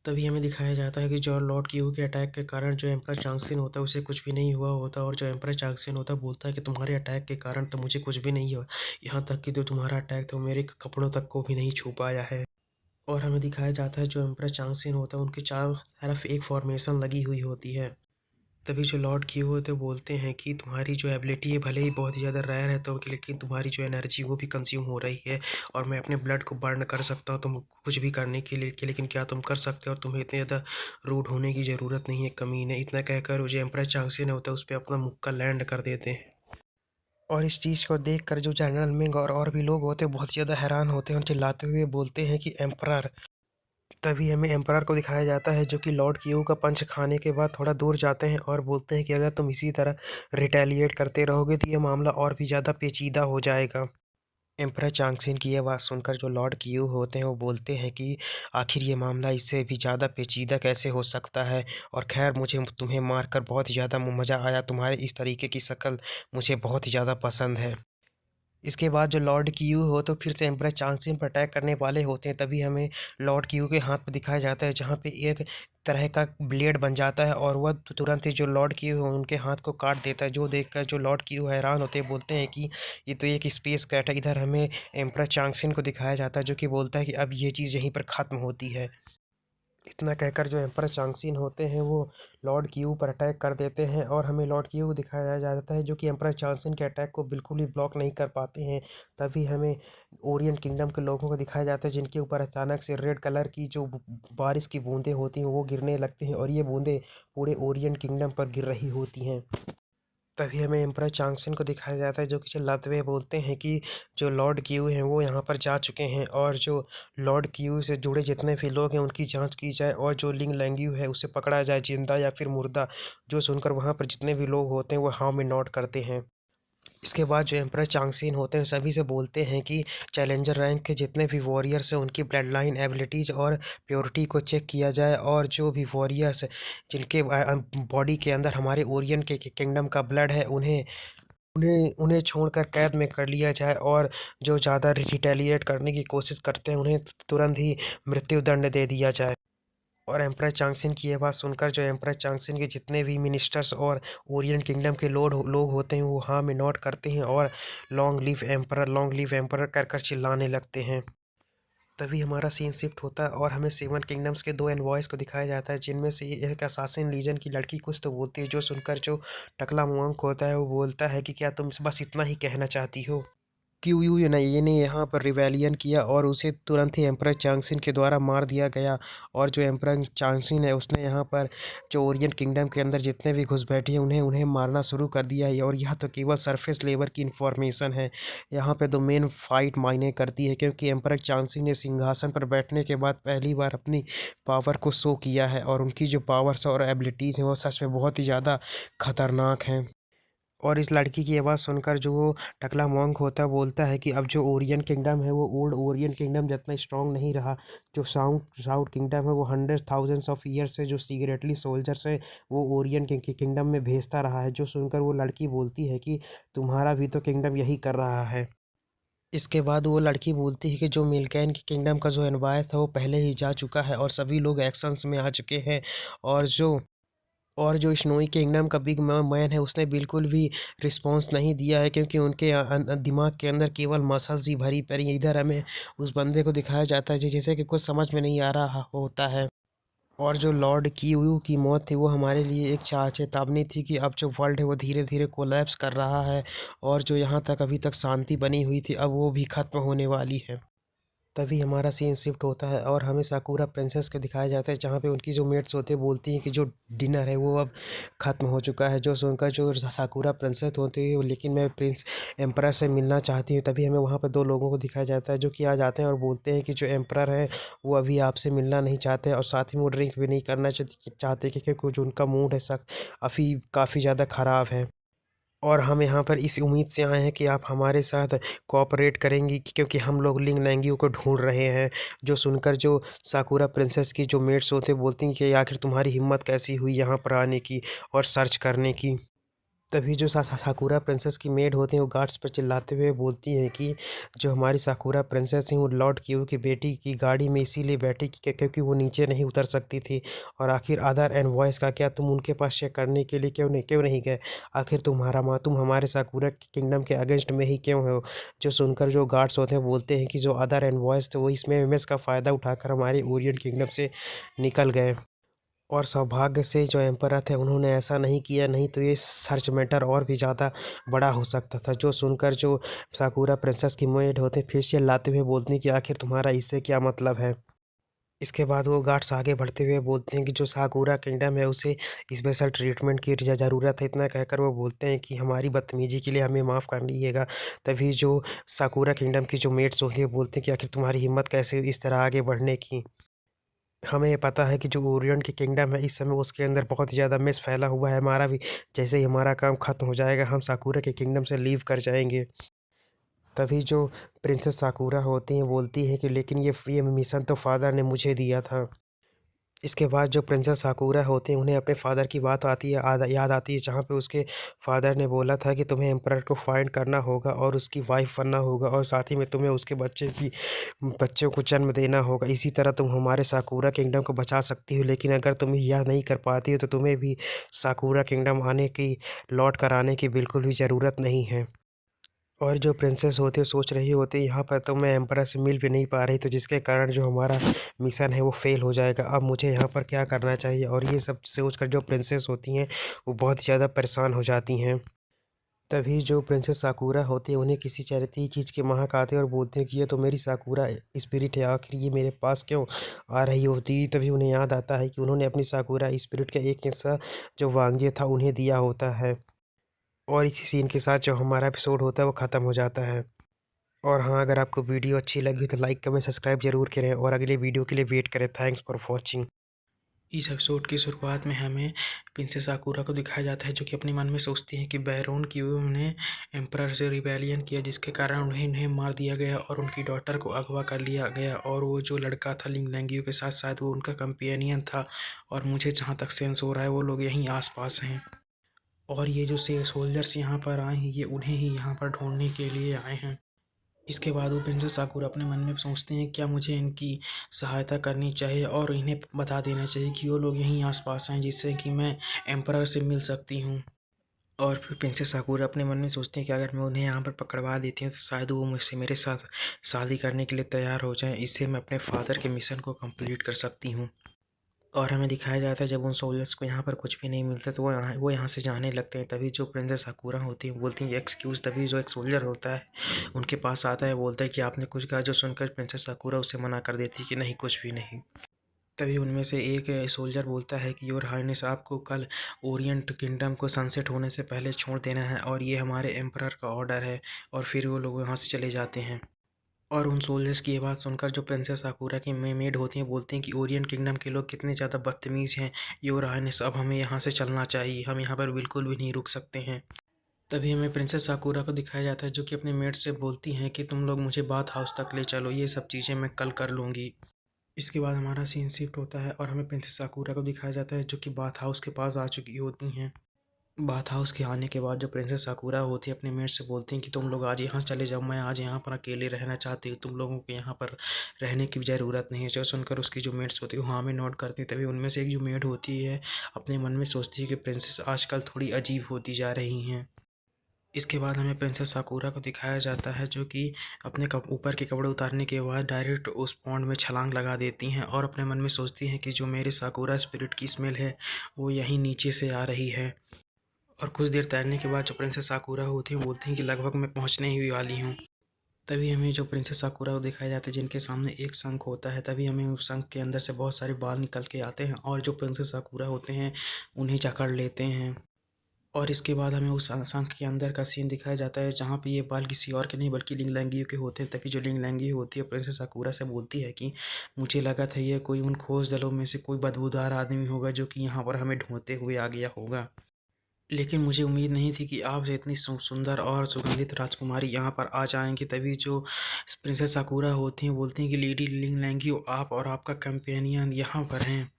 तभी हमें दिखाया जाता है कि जो लॉर्ड क्यू के अटैक के कारण जो एम्परर चांगसिन होता है उसे कुछ भी नहीं हुआ होता और जो एम्परर चांगसिन होता है बोलता है कि तुम्हारे अटैक के कारण तो मुझे कुछ भी नहीं हुआ, यहाँ तक कि जो तुम्हारा अटैक था वो मेरे कपड़ों तक को भी नहीं छू पाया है। और हमें दिखाया जाता है जो एम्परर चांगसिन होता है उनके चारों तरफ एक फॉर्मेशन लगी हुई होती है। तभी जो लॉर्ड क्यू होते बोलते हैं कि तुम्हारी जो एबिलिटी है भले ही बहुत ही ज़्यादा रेयर है तो लेकिन तुम्हारी जो एनर्जी वो भी कंज्यूम हो रही है और मैं अपने ब्लड को बर्न कर सकता हूँ तुम कुछ भी करने के लिए लेकिन क्या तुम कर सकते हो और तुम्हें इतने ज़्यादा रूड होने की ज़रूरत नहीं है कमीने। इतना कहकर जो एम्परर चांगसिन होता है उस पर अपना मुक्का लैंड कर देते हैं। और इस चीज़ को देखकर जो जनरल मिंग और भी लोग होते हैं बहुत ज़्यादा हैरान होते हैं और चिल्लाते हुए बोलते हैं कि एम्परर। तभी हमें एम्परर को दिखाया जाता है जो कि लॉर्ड क्यू का पंच खाने के बाद थोड़ा दूर जाते हैं और बोलते हैं कि अगर तुम इसी तरह रिटेलिएट करते रहोगे तो ये मामला और भी ज़्यादा पेचीदा हो जाएगा। एम्परर चांगसिन की ये बात सुनकर जो लॉर्ड क्यू होते हैं वो बोलते हैं कि आखिर ये मामला इससे भी ज़्यादा पेचीदा कैसे हो सकता है। और खैर मुझे तुम्हें मारकर बहुत ज़्यादा मज़ा आया, तुम्हारे इस तरीके की शक्ल मुझे बहुत ही ज़्यादा पसंद है। इसके बाद जो लॉर्ड क्यू हो तो फिर से एम्परर चांगसिन पर अटैक करने वाले होते हैं, तभी हमें लॉर्ड क्यू के हाथ में दिखाया जाता है जहाँ पे एक तरह का ब्लेड बन जाता है और वह तुरंत ही जो लॉर्ड क्यू है उनके हाथ को काट देता है, जो देखकर जो लॉर्ड क्यू हैरान होते हैं, बोलते हैं कि ये तो एक स्पेस कैट है। इधर हमें एम्परर चांगसिन को दिखाया जाता है जो कि बोलता है कि अब ये चीज़ यहीं पर ख़त्म होती है। इतना कहकर जो एम्परर चांगसिन होते हैं वो लॉर्ड क्यू पर अटैक कर देते हैं और हमें लॉर्ड क्यू दिखाया जाता है जो कि एम्परर चांगसिन के अटैक को बिल्कुल भी ब्लॉक नहीं कर पाते हैं। तभी हमें ओरिएंट किंगडम के लोगों को दिखाया जाता है जिनके ऊपर अचानक से रेड कलर की जो बारिश की बूंदें होती हैं वो गिरने लगती हैं और ये बूंदें पूरे ओरिएंट किंगडम पर गिर रही होती हैं। तभी हमें एम्परर चांगसिन को दिखाया जाता है जो कि चिल्लाते हुए बोलते हैं कि जो लॉर्ड क्यू हैं वो यहाँ पर जा चुके हैं और जो लॉर्ड क्यू से जुड़े जितने भी लोग हैं उनकी जांच की जाए और जो लिंग लैंग्यू है उसे पकड़ा जाए जिंदा या फिर मुर्दा। जो सुनकर वहाँ पर जितने भी लोग होते हैं वो हाँ में नोट करते हैं। इसके बाद जो एम्परर चांगसिन होते हैं सभी से बोलते हैं कि चैलेंजर रैंक के जितने भी वॉरियर्स हैं उनकी ब्लड लाइन एबिलिटीज़ और प्योरिटी को चेक किया जाए और जो भी वॉरियर्स जिनके बॉडी के अंदर हमारे ओरियन के किंगडम का ब्लड है उन्हें उन्हें उन्हें छोड़कर कैद में कर लिया जाए और जो ज़्यादा रिटेलिएट करने की कोशिश करते हैं उन्हें तुरंत ही मृत्युदंड दे दिया जाए। और एम्परर चांगसिन की ये बात सुनकर जो एम्परर चांगसिन के जितने भी मिनिस्टर्स और ओरियन किंगडम के लोग होते हैं वो हाँ में नोट करते हैं और लॉन्ग लिव एम्परर कर कर चिल्लाने लगते हैं। तभी हमारा सीन शिफ्ट होता है और हमें सेवन किंगडम्स के दो एनवॉयज़ को दिखाया जाता है जिनमें से एक असासिन लीजन की लड़की कुछ तो बोलती है, जो सुनकर जो टकला मुंह होता है वो बोलता है कि क्या तुम बस इतना ही कहना चाहती हो। क्यू यू ने ये ने यहाँ पर रिवेलियन किया और उसे तुरंत ही एम्परर चांगसिन के द्वारा मार दिया गया। और जो एम्परर चांगसिन है उसने यहाँ पर जो ओरियन किंगडम के अंदर जितने भी घुसपैठे हैं उन्हें उन्हें मारना शुरू कर दिया है। और यह तो केवल सरफेस लेवल की इन्फॉर्मेशन है, यहाँ पे तो मेन फाइट मायने करती है क्योंकि एम्परर चांगसिन ने सिंहासन पर बैठने के बाद पहली बार अपनी पावर को शो किया है और उनकी जो पावर्स और एबिलिटीज़ हैं वो सच में बहुत ही ज़्यादा खतरनाक हैं। और इस लड़की की आवाज़ सुनकर जो वो टकला मॉन्क होता है बोलता है कि अब जो ओरियन किंगडम है वो ओल्ड ओरियन किंगडम जितना स्ट्रांग नहीं रहा। जो साउथ किंगडम है वो हंड्रेड थाउजेंड्स ऑफ ईयर से जो सीक्रेटली सोल्जर्स है वो ओरियन किंगडम में भेजता रहा है। जो सुनकर वो लड़की बोलती है कि तुम्हारा भी तो किंगडम यही कर रहा है। इसके बाद वो लड़की बोलती है कि जो मिल्कैन की किंगडम का जो एनवायर था वो पहले ही जा चुका है और सभी लोग एक्शंस में आ चुके हैं। और जो स्नोई किंगडम का बिग मैन है उसने बिल्कुल भी रिस्पॉन्स नहीं दिया है क्योंकि उनके दिमाग के अंदर केवल मसल्स ही भरी पड़ी हैं। इधर हमें उस बंदे को दिखाया जाता है जैसे कि कुछ समझ में नहीं आ रहा होता है। और जो लॉर्ड कीवू की मौत थी वो हमारे लिए एक चेतावनी थी कि अब जो वर्ल्ड है वो धीरे धीरे कोलैप्स कर रहा है और जो यहाँ तक अभी तक शांति बनी हुई थी अब वो भी ख़त्म होने वाली है। तभी हमारा सीन शिफ्ट होता है और हमें साकुरा प्रिंसेस को दिखाया जाता है जहाँ पे उनकी जो मेट्स होते हैं बोलती हैं कि जो डिनर है वो अब ख़त्म हो चुका है। जो सुनकर जो साकुरा प्रिंसेस होती है लेकिन मैं प्रिंस एम्परर से मिलना चाहती हूँ, तभी हमें वहाँ पर दो लोगों को दिखाया जाता है जो कि आ जाते हैं और बोलते हैं कि जो एम्परर है वो अभी आपसे मिलना नहीं चाहते और साथ ही में वो ड्रिंक भी नहीं करना चाहते क्योंकि जो उनका मूड है सक अभी काफ़ी ज़्यादा ख़राब है। और हम यहाँ पर इस उम्मीद से आए हैं कि आप हमारे साथ कोऑपरेट करेंगी क्योंकि हम लोग लिंग लैंग्यू को ढूंढ रहे हैं। जो सुनकर जो साकुरा प्रिंसेस की जो मेट्स होते हैं बोलती हैं कि आखिर तुम्हारी हिम्मत कैसी हुई यहाँ पर आने की और सर्च करने की। तभी जो साकुरा प्रिंसेस की मेड होती हैं वो गार्ड्स पर चिल्लाते हुए बोलती हैं कि जो हमारी साकुरा प्रिंसेस हैं वो लॉर्ड क्यू की बेटी की गाड़ी में इसीलिए बैठी क्योंकि वो नीचे नहीं उतर सकती थी। और आखिर अदर एनवॉयस का क्या तुम उनके पास चेक करने के लिए क्यों नहीं गए? आखिर तुम हमारे साकुरा किंगडम के अगेंस्ट में ही क्यों हो? जो सुनकर जो गार्ड्स होते हैं बोलते हैं कि जो अदर एनवॉयस थे वो इसमें का फ़ायदा उठाकर हमारे ओरियन किंगडम से निकल गए। और सौभाग्य से जो एम्परर थे उन्होंने ऐसा नहीं किया, नहीं तो ये सर्च मैटर और भी ज़्यादा बड़ा हो सकता था। जो सुनकर जो साकुरा प्रिंसेस की मेड होते फिर से लाते हुए बोलती हैं कि आखिर तुम्हारा इससे क्या मतलब है? इसके बाद वो गार्ड्स आगे बढ़ते हुए बोलते हैं कि जो साकुरा किंगडम है उसे स्पेशल ट्रीटमेंट की ज़रूरत है। इतना कहकर वो बोलते हैं कि हमारी बदतमीजी के लिए हमें माफ़ कर दीजिएगा। तभी जो साकुरा किंगडम की जो मेट्स होती हैं बोलती हैं कि आखिर तुम्हारी हिम्मत कैसे हुई इस तरह आगे बढ़ने की? हमें ये पता है कि जो ओरियन की किंगडम है इस समय उसके अंदर बहुत ही ज़्यादा मिस फैला हुआ है। हमारा भी जैसे ही हमारा काम ख़त्म हो जाएगा हम साकुरा के किंगडम से लीव कर जाएंगे। तभी जो प्रिंसेस साकुरा होती हैं बोलती हैं कि लेकिन ये मिशन तो फादर ने मुझे दिया था। इसके बाद जो प्रिंसेस साकुरा होते हैं उन्हें अपने फ़ादर की बात आती है याद आती है, जहाँ पे उसके फ़ादर ने बोला था कि तुम्हें एम्परर को फाइंड करना होगा और उसकी वाइफ़ बनना होगा और साथ ही में तुम्हें उसके बच्चे को जन्म देना होगा। इसी तरह तुम हमारे साकुरा किंगडम को बचा सकती हो, लेकिन अगर तुम यह नहीं कर पाती हो तो तुम्हें भी साकुरा किंगडम लौट कर आने की बिल्कुल भी ज़रूरत नहीं है। और जो प्रिंसेस होती है सोच रही होती है यहाँ पर तो मैं एम्परर से मिल भी नहीं पा रही, तो जिसके कारण जो हमारा मिशन है वो फेल हो जाएगा। अब मुझे यहाँ पर क्या करना चाहिए? और ये सब सोचकर जो प्रिंसेस होती हैं वो बहुत ज़्यादा परेशान हो जाती हैं। तभी जो प्रिंसेस साकुरा होती है उन्हें किसी चैरिटी चीज़ के महक आते हैं और बोलते हैं कि ये तो मेरी साकुरा स्पिरिट है, आखिर ये मेरे पास क्यों आ रही होती। तभी उन्हें याद आता है कि उन्होंने अपनी साकुरा स्पिरिट का एक हिस्सा जो वांगजे था उन्हें दिया होता है। और इसी सीन के साथ जो हमारा एपिसोड होता है वो ख़त्म हो जाता है। और हाँ, अगर आपको वीडियो अच्छी लगी तो लाइक, कमेंट, सब्सक्राइब ज़रूर करें और अगले वीडियो के लिए वेट करें। Thanks for watching. इस एपिसोड की शुरुआत में हमें प्रिंसेस साकुरा को दिखाया जाता है जो कि अपने मन में सोचती है कि बैरोन क्यों ने एम्परर से रिबेलियन किया, जिसके कारण उन्हें मार दिया गया और उनकी डॉटर को अगवा कर लिया गया। और वो जो लड़का था लिंग लैंगियो के साथ, शायद वो उनका कंपेनियन था। और मुझे जहाँ तक सेंस हो रहा है वो लोग यहीं आसपास हैं। और ये जो से सोल्जर्स यहाँ पर आए हैं ये उन्हें ही यहाँ पर ढूंढने के लिए आए हैं। इसके बाद वो प्रिंसेस साकुरा अपने मन में सोचते हैं क्या मुझे इनकी सहायता करनी चाहिए और इन्हें बता देना चाहिए कि वो लोग यहीं आसपास हैं, जिससे कि मैं एम्परर से मिल सकती हूँ। और फिर प्रिंसेस साकुरा अपने मन में सोचते हैं कि अगर मैं उन्हें यहाँ पर पकड़वा देती हूँ तो शायद वो मुझसे मेरे साथ शादी करने के लिए तैयार हो जाएं। इससे मैं अपने फादर के मिशन को कंप्लीट कर सकती हूँ। और हमें दिखाया जाता है जब उन सोल्जर्स को यहाँ पर कुछ भी नहीं मिलता तो वो यहाँ से जाने लगते हैं। तभी जो प्रिंसेस साकुरा होती है बोलती हैं एक्सक्यूज़। तभी जो एक सोल्जर होता है उनके पास आता है, बोलता है कि आपने कुछ कहा, जो सुनकर प्रिंसेस साकुरा उसे मना कर देती है कि नहीं, कुछ भी नहीं। तभी उनमें से एक सोल्जर बोलता है कि योर हाइनेस, आपको कल ओरिएंट किंगडम को सनसेट होने से पहले छोड़ देना है और ये हमारे एम्परर का ऑर्डर है। और फिर वो लोग वहाँ से चले जाते हैं। और उन सोल्जर्स की ये बात सुनकर जो प्रिंसेस साकुरा की मेड होती हैं बोलती हैं कि ओरिएंट किंगडम के लोग कितने ज़्यादा बदतमीज़ हैं। योर हाइनेस, अब हमें यहाँ से चलना चाहिए, हम यहाँ पर बिल्कुल भी नहीं रुक सकते हैं। तभी हमें प्रिंसेस साकुरा को दिखाया जाता है जो कि अपने मेड से बोलती हैं कि तुम लोग मुझे बाथ हाउस तक ले चलो, ये सब चीज़ें मैं कल कर लूँगी। इसके बाद हमारा सीन शिफ्ट होता है और हमें प्रिंसेस साकुरा को दिखाया जाता है जो कि बाथ हाउस के पास आ चुकी होती हैं। बाथ हाउस के आने के बाद जो प्रिंसेस साकुरा होती है अपने मेट से बोलती हैं कि तुम लोग आज यहाँ चले जाओ, मैं आज यहाँ पर अकेले रहना चाहती हूँ, तुम लोगों को यहाँ पर रहने की ज़रूरत नहीं है। जो सुनकर उसकी जो मेट्स होती है वो हाँ में नोट करती है। तभी उनमें से एक जो मेड होती है अपने मन में सोचती है कि प्रिंसेस आजकल थोड़ी अजीब होती जा रही हैं। इसके बाद हमें प्रिंसेस साकुरा को दिखाया जाता है जो कि अपने ऊपर के कपड़े उतारने के बाद डायरेक्ट उस पॉन्ड में छलांग लगा देती हैं और अपने मन में सोचती हैं कि जो मेरे साकुरा स्पिरिट की स्मेल है वो यहीं नीचे से आ रही है। और कुछ देर तैरने के बाद जो प्रिंसेस साकुरा होती हैं बोलती हैं कि लगभग मैं पहुंचने ही वाली हूँ। तभी हमें जो प्रिंसेस साकुरा को दिखाया जाता है जिनके सामने एक शंख होता है। तभी हमें उस शंख के अंदर से बहुत सारे बाल निकल के आते हैं और जो प्रिंसेस साकुरा होते हैं उन्हें जकड़ लेते हैं। और इसके बाद हमें उस शंख के अंदर का सीन दिखाया जाता है जहाँ पे ये बाल किसी और के नहीं बल्कि लिंग लैंगियो के होते हैं। तभी जो लिंग लैंगियो होती है प्रिंसेस साकुरा से बोलती है कि मुझे लगा था ये कोई उन खोज दलों में से कोई बदबूदार आदमी होगा जो कि यहाँ पर हमें ढूंढते हुए आ गया होगा, लेकिन मुझे उम्मीद नहीं थी कि आप इतनी सुंदर और सुगंधित राजकुमारी यहाँ पर आ जाएंगी। तभी जो प्रिंसेस साकुरा होती हैं बोलती हैं कि लेडी लिंग लैंगियो, आप और आपका कंपेनियन यहाँ पर हैं।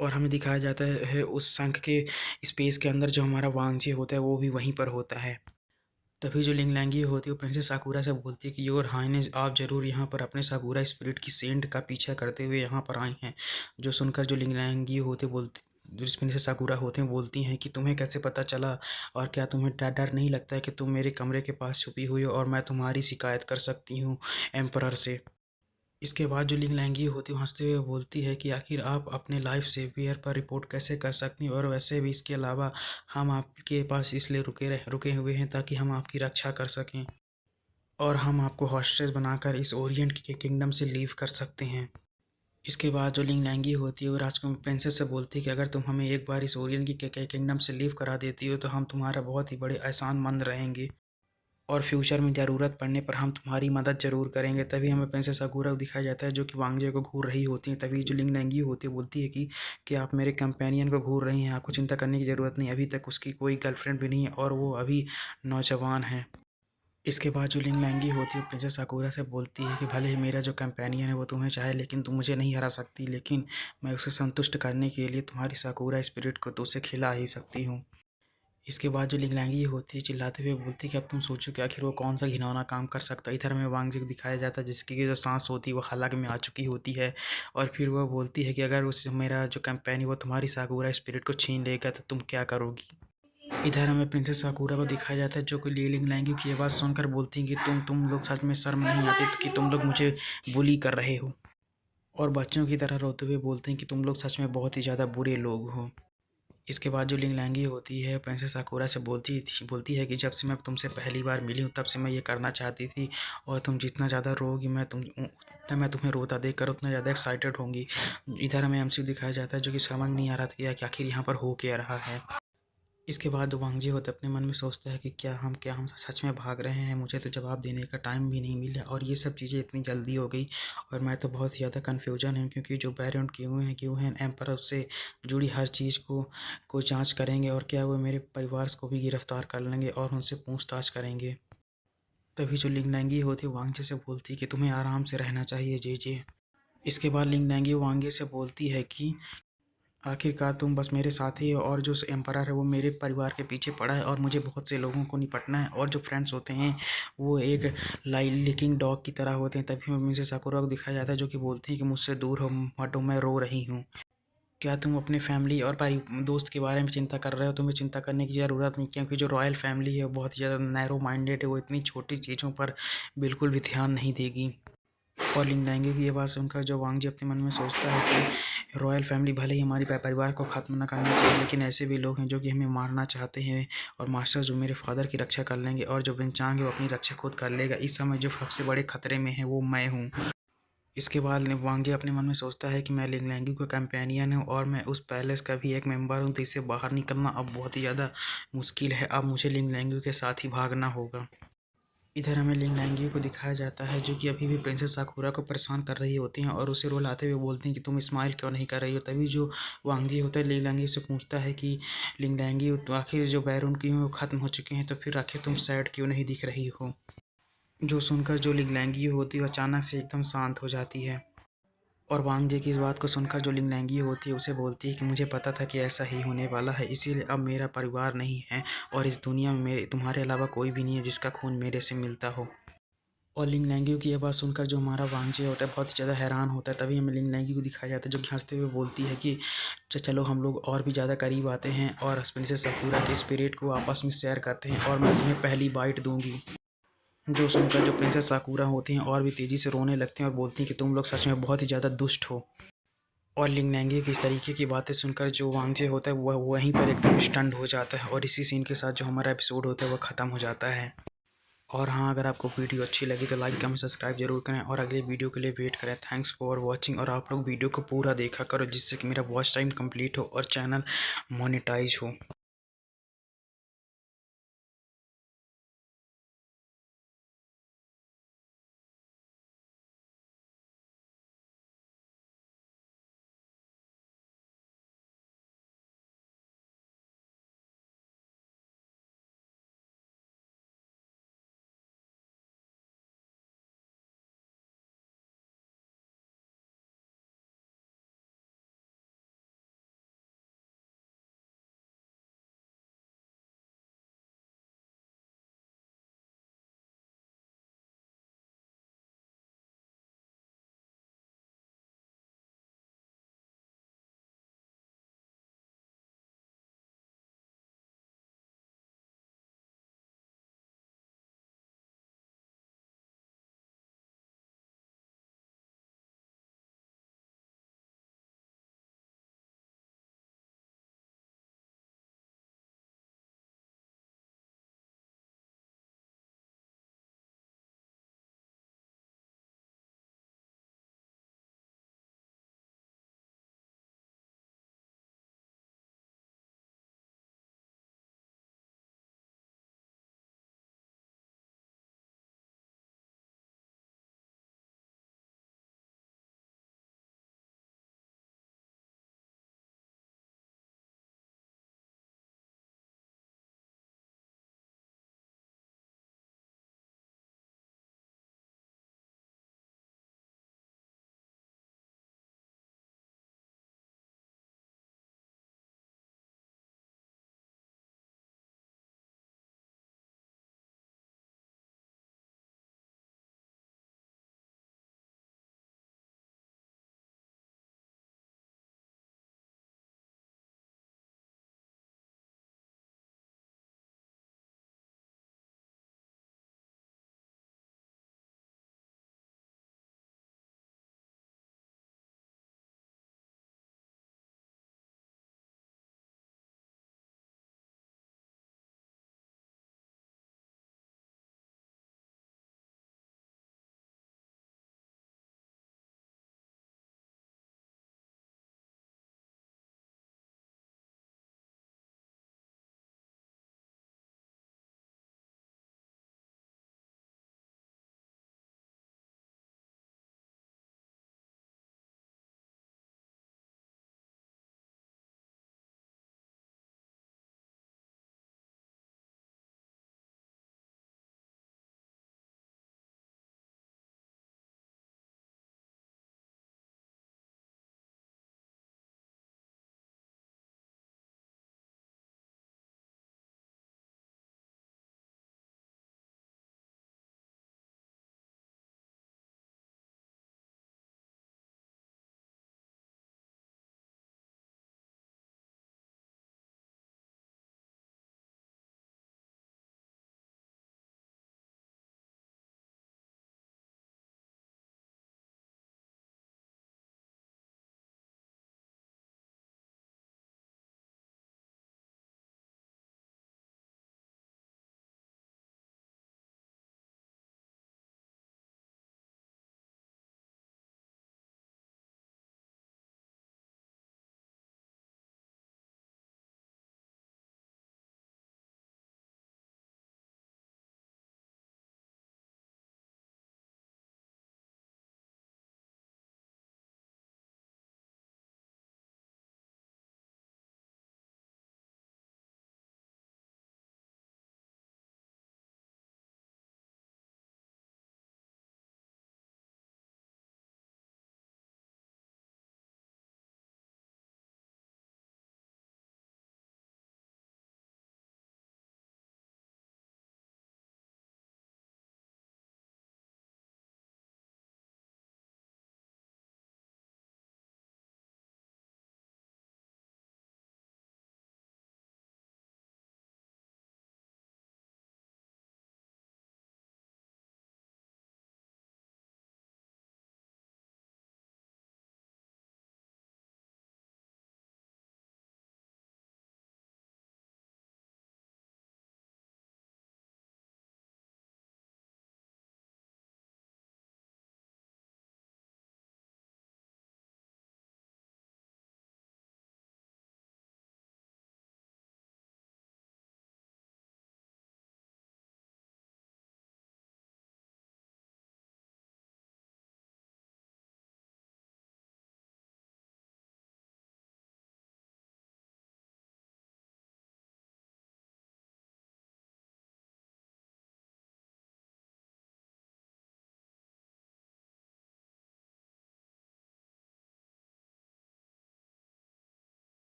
और हमें दिखाया जाता है उस शंख के स्पेस के अंदर जो हमारा वांगजी होता है वो भी वहीं पर होता है। तभी जो लिंग लैंगी होती है वो प्रिंसेस साकुरा से बोलती है कि योर हाइनेस, आप ज़रूर यहाँ पर अपने साकुरा स्पिरिट की सेंट का पीछा करते हुए यहाँ पर आए हैं। जो सुनकर जो लिंग लैंगी होते बोलती जो प्रिंसेस साकुरा होते हैं बोलती हैं कि तुम्हें कैसे पता चला और क्या तुम्हें डर डर नहीं लगता है कि तुम मेरे कमरे के पास छुपी हुई हो और मैं तुम्हारी शिकायत कर सकती हूँ एम्परर से। इसके बाद जो लिंग लैंगी होती है वो हंसते हुए बोलती है कि आखिर आप अपने लाइफ सेवियर पर रिपोर्ट कैसे कर सकती हैं, और वैसे भी इसके अलावा हम आपके पास इसलिए रुके हुए हैं ताकि हम आपकी रक्षा कर सकें और हम आपको हॉस्टेज बनाकर इस ओरिएंट के किंगडम से लीव कर सकते हैं। इसके बाद जो लिंग लैंगी होती है वो राजकुमार प्रिंसेस से बोलती है कि अगर तुम हमें एक बार इस ओरिएंट की किंगडम से लीव करा देती हो तो हम तुम्हारा बहुत ही बड़े एहसानमंद रहेंगे और फ्यूचर में ज़रूरत पड़ने पर हम तुम्हारी मदद ज़रूर करेंगे। तभी हमें प्रिंसेस साकुरा को दिखाया जाता है जो कि वांगजे को घूर रही होती हैं। तभी जो लिंग लैंगी होती है बोलती है कि आप मेरे कंपेनियन को घूर रही हैं, आपको चिंता करने की ज़रूरत नहीं, अभी तक उसकी कोई गर्लफ्रेंड भी नहीं है और वो अभी नौजवान है। इसके बाद जो लिंग लैंगी होती है प्रिंसेस साकुरा से बोलती है कि भले ही मेरा जो कंपेनियन है वो तुम्हें चाहे लेकिन तुम मुझे नहीं हरा सकती, लेकिन मैं उसे संतुष्ट करने के लिए तुम्हारी साकुरा स्पिरिट को तो उसे खिला ही सकती हूँ। इसके बाद जो लिंग लैंगी होती है चिल्लाते हुए बोलती है कि अब तुम सोचो कि आखिर वो कौन सा घिनौना काम कर सकता है। इधर हमें वांग जी को दिखाया जाता है जिसकी की जो सांस होती है वो हलक में आ चुकी होती है, और फिर वह बोलती है कि अगर उस मेरा जो कंपेनी वो तुम्हारी साकुरा स्पिरिट को छीन लेगा तो तुम क्या करोगी। इधर हमें प्रिंसेस साकुरा को दिखाया जाता है जो कि लीलिंग लैंगी की आवाज़ सुनकर बोलती हैं कि तुम लोग सच में शर्म नहीं आती तो कि तुम लोग मुझे बुली कर रहे हो, और बच्चों की तरह रोते हुए बोलते हैं कि तुम लोग सच में बहुत ही ज़्यादा बुरे लोग हो। इसके बाद जो लिंग लैंगी होती है प्रिंसेस साकुरा से बोलती है कि जब से मैं तुमसे पहली बार मिली हूँ तब से मैं ये करना चाहती थी, और तुम जितना ज़्यादा रोगी मैं तुम्हें रोता देखकर उतना ज़्यादा एक्साइटेड होंगी। इधर हमें एमसीयू दिखाया जाता है जो कि समझ नहीं आ रहा था कि आखिर यहाँ पर हो क्या रहा है। इसके बाद वांगजी होते अपने मन में सोचता है कि क्या हम सच में भाग रहे हैं, मुझे तो जवाब देने का टाइम भी नहीं मिला और ये सब चीज़ें इतनी जल्दी हो गई, और मैं तो बहुत ज़्यादा कन्फ्यूजन हूँ क्योंकि जो बैरन क्यों हैं एम्पर से जुड़ी हर चीज़ को जांच करेंगे, और क्या वो मेरे परिवार को भी गिरफ्तार कर लेंगे और उनसे पूछताछ करेंगे। तभी जो लिंगलैंगी होती है वांगजी से बोलती है कि तुम्हें आराम से रहना चाहिए जे। इसके बाद लिंगलैंगी वांगे से बोलती है कि आखिरकार तुम बस मेरे साथी हो, और जो एम्परर है वो मेरे परिवार के पीछे पड़ा है और मुझे बहुत से लोगों को निपटना है, और जो फ्रेंड्स होते हैं वो एक लिकिंग डॉग की तरह होते हैं। तभी मुझे साकुरा को दिखाया जाता है जो कि बोलती है कि मुझसे दूर हो, हटो, मैं रो रही हूँ। क्या तुम अपने फैमिली और दोस्त के बारे में चिंता कर रहे हो? तुम्हें चिंता करने की ज़रूरत नहीं, क्योंकि जो रॉयल फैमिली है वो बहुत ही ज़्यादा नैरो माइंडेड है, वो इतनी छोटी चीज़ों पर बिल्कुल भी ध्यान नहीं देगी। और लिंगलैंगी की ये बात सुनकर जो वांग जी अपने मन में सोचता है कि रॉयल फैमिली भले ही हमारी परिवार को ख़त्म ना करना चाहिए, लेकिन ऐसे भी लोग हैं जो कि हमें मारना चाहते हैं, और मास्टर जो मेरे फादर की रक्षा कर लेंगे और जो विंचांग है वो अपनी रक्षा खुद कर लेगा। इस समय जो सबसे बड़े खतरे में है वो मैं हूँ। इसके बाद वांग जी अपने मन में सोचता है कि मैं लिंगलैंगी का कंपेनियन हूँ और मैं उस पैलेस का भी एक मेंबर हूँ, तो इससे बाहर निकलना अब बहुत ही ज़्यादा मुश्किल है। अब मुझे लिंगलैंगी के साथ ही भागना होगा। इधर हमें लिंगलैंगी को दिखाया जाता है जो कि अभी भी प्रिंसेस साकुरा को परेशान कर रही होती हैं और उसे रुलाते हुए बोलती हैं कि तुम स्माइल क्यों नहीं कर रही हो। तभी जो वांगजी होता है लिंगलैंगी से पूछता है कि लिंगलैंगी तो आखिर जो बैरून की हैं वो ख़त्म हो चुके हैं, तो फिर आखिर तुम सैड क्यों नहीं दिख रही हो। जो सुनकर जो लिंगलैंगी होती है वो अचानक से एकदम शांत हो जाती है, और वांग जी की इस बात को सुनकर जो लिंगलैंगी होती है उसे बोलती है कि मुझे पता था कि ऐसा ही होने वाला है, इसीलिए अब मेरा परिवार नहीं है और इस दुनिया में मेरे तुम्हारे अलावा कोई भी नहीं है जिसका खून मेरे से मिलता हो। और लिंग लैंग्यू की ये बात सुनकर जो हमारा वांगजी होता है बहुत ज़्यादा हैरान होता है। तभी हमें लिंग लैंग्यू को दिखाया जाता है जो कि हंसते हुए बोलती है कि चलो हम लोग और भी ज़्यादा करीब आते हैं और प्रिंसेस साकुरा के स्पिरिट को आपस में शेयर करते हैं और मैं तुम्हें पहली बाइट दूंगी। जो सुनकर जो प्रिंसेस साकुरा होती हैं और भी तेज़ी से रोने लगती हैं और बोलती हैं कि तुम लोग सच में बहुत ही ज़्यादा दुष्ट हो। और लिंग लैंग्यू की इस तरीके की बातें सुनकर जो वांगजे होता है वह वहीं पर एकदम स्टंड हो जाता है, और इसी सीन के साथ जो हमारा एपिसोड होता है वह ख़त्म हो जाता है। और हाँ, अगर आपको वीडियो अच्छी लगी तो लाइक कमेंट सब्सक्राइब जरूर करें और अगले वीडियो के लिए वेट करें। थैंक्स फॉर वॉचिंग, और आप लोग वीडियो को पूरा देखा करो जिससे कि मेरा वॉच टाइम कंप्लीट हो और चैनल मोनेटाइज हो।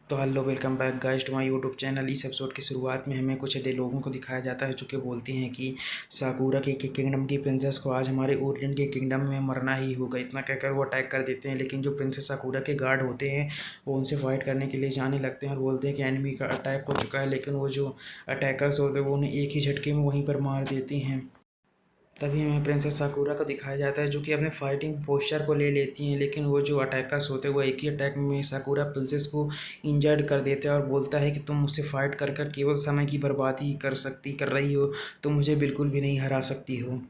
तो hello, welcome back guys to my YouTube channel. इस एपिसोड की शुरुआत में हमें कुछ ऐसे लोगों को दिखाया जाता है जो कि बोलते हैं कि साकुरा के किंगडम की प्रिंसेस को आज हमारे ओरियन के किंगडम में मरना ही होगा। इतना कहकर वो अटैक कर देते हैं, लेकिन जो प्रिंसेस साकुरा के गार्ड होते हैं वो उनसे फाइट करने के लिए जाने लगते हैं और बोलते हैं कि एनिमी का अटैक हो चुका है। लेकिन वो जो अटैकर्स होते हैं वो उन्हें एक ही झटके में वहीं पर मार देते हैं। तभी हमें प्रिंसेस साकुरा को दिखाया जाता है जो कि अपने फाइटिंग पोस्चर को ले लेती हैं, लेकिन वो जो अटैकर्स होते हैं वो एक ही अटैक में साकुरा प्रिंसेस को इंजर्ड कर देते हैं और बोलता है कि तुम मुझसे फाइट कर कर केवल समय की बर्बादी कर रही हो, तुम मुझे बिल्कुल भी नहीं हरा सकती हो।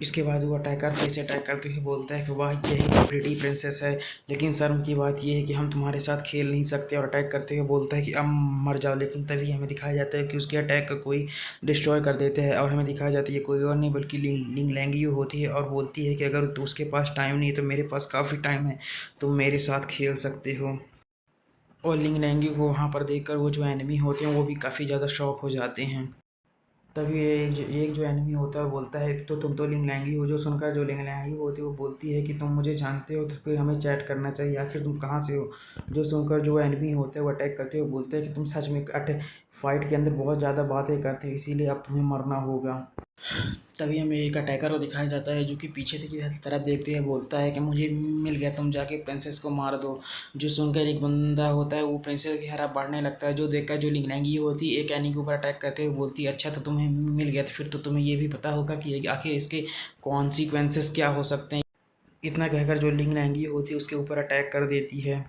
इसके बाद वो अटैकर फिर से अटैक करते हुए बोलता है कि वाह, यही तो प्रिटी प्रिंसेस है, लेकिन शर्म की बात यह है कि हम तुम्हारे साथ खेल नहीं सकते। और अटैक करते हुए बोलता है कि अब मर जाओ। लेकिन तभी हमें दिखाया जाता है कि उसके अटैक का कोई डिस्ट्रॉय कर देते हैं और हमें दिखाया जाता है ये कोई और नहीं बल्कि लिंग लैंगियो होती है और बोलती है कि अगर तो उसके पास टाइम नहीं है तो मेरे पास काफ़ी टाइम है, तुम मेरे साथ खेल सकते हो। और लिंग लैंगियो को वहाँ पर देखकर वो जो एनिमी होते हैं वो भी काफ़ी ज़्यादा शॉक हो जाते हैं। तभी एक जो एनिमी होता है वो बोलता है तो तुम तो लिंगलैंगी हो। जो सुनकर जो लिंगलैंगी होती है वो बोलती है कि तुम मुझे जानते हो तो फिर हमें चैट करना चाहिए, आखिर तुम कहाँ से हो। जो सुनकर जो एनिमी होते हैं वो अटैक करते हुए बोलते हैं कि तुम सच में फाइट के अंदर बहुत ज़्यादा बातें करते हो, इसीलिए अब तुम्हें मरना होगा। तभी हमें एक अटैकर को दिखाया जाता है जो कि पीछे की तरफ देखते हुए बोलता है कि मुझे मिल गया, तुम जाके प्रिंसेस को मार दो। जो सुनकर एक बंदा होता है वो प्रिंसेस की तरफ बढ़ने लगता है, जो देखकर जो लिंगलैंगी होती है एक एनी के ऊपर अटैक करते हुए बोलती है अच्छा तो तुम्हें मिल गया, तो फिर तो तुम्हें ये भी पता होगा कि आखिर इसके कॉन्सिक्वेंसेस क्या हो सकते हैं। इतना कहकर जो लिंगलैंगी होती है उसके ऊपर अटैक कर देती है।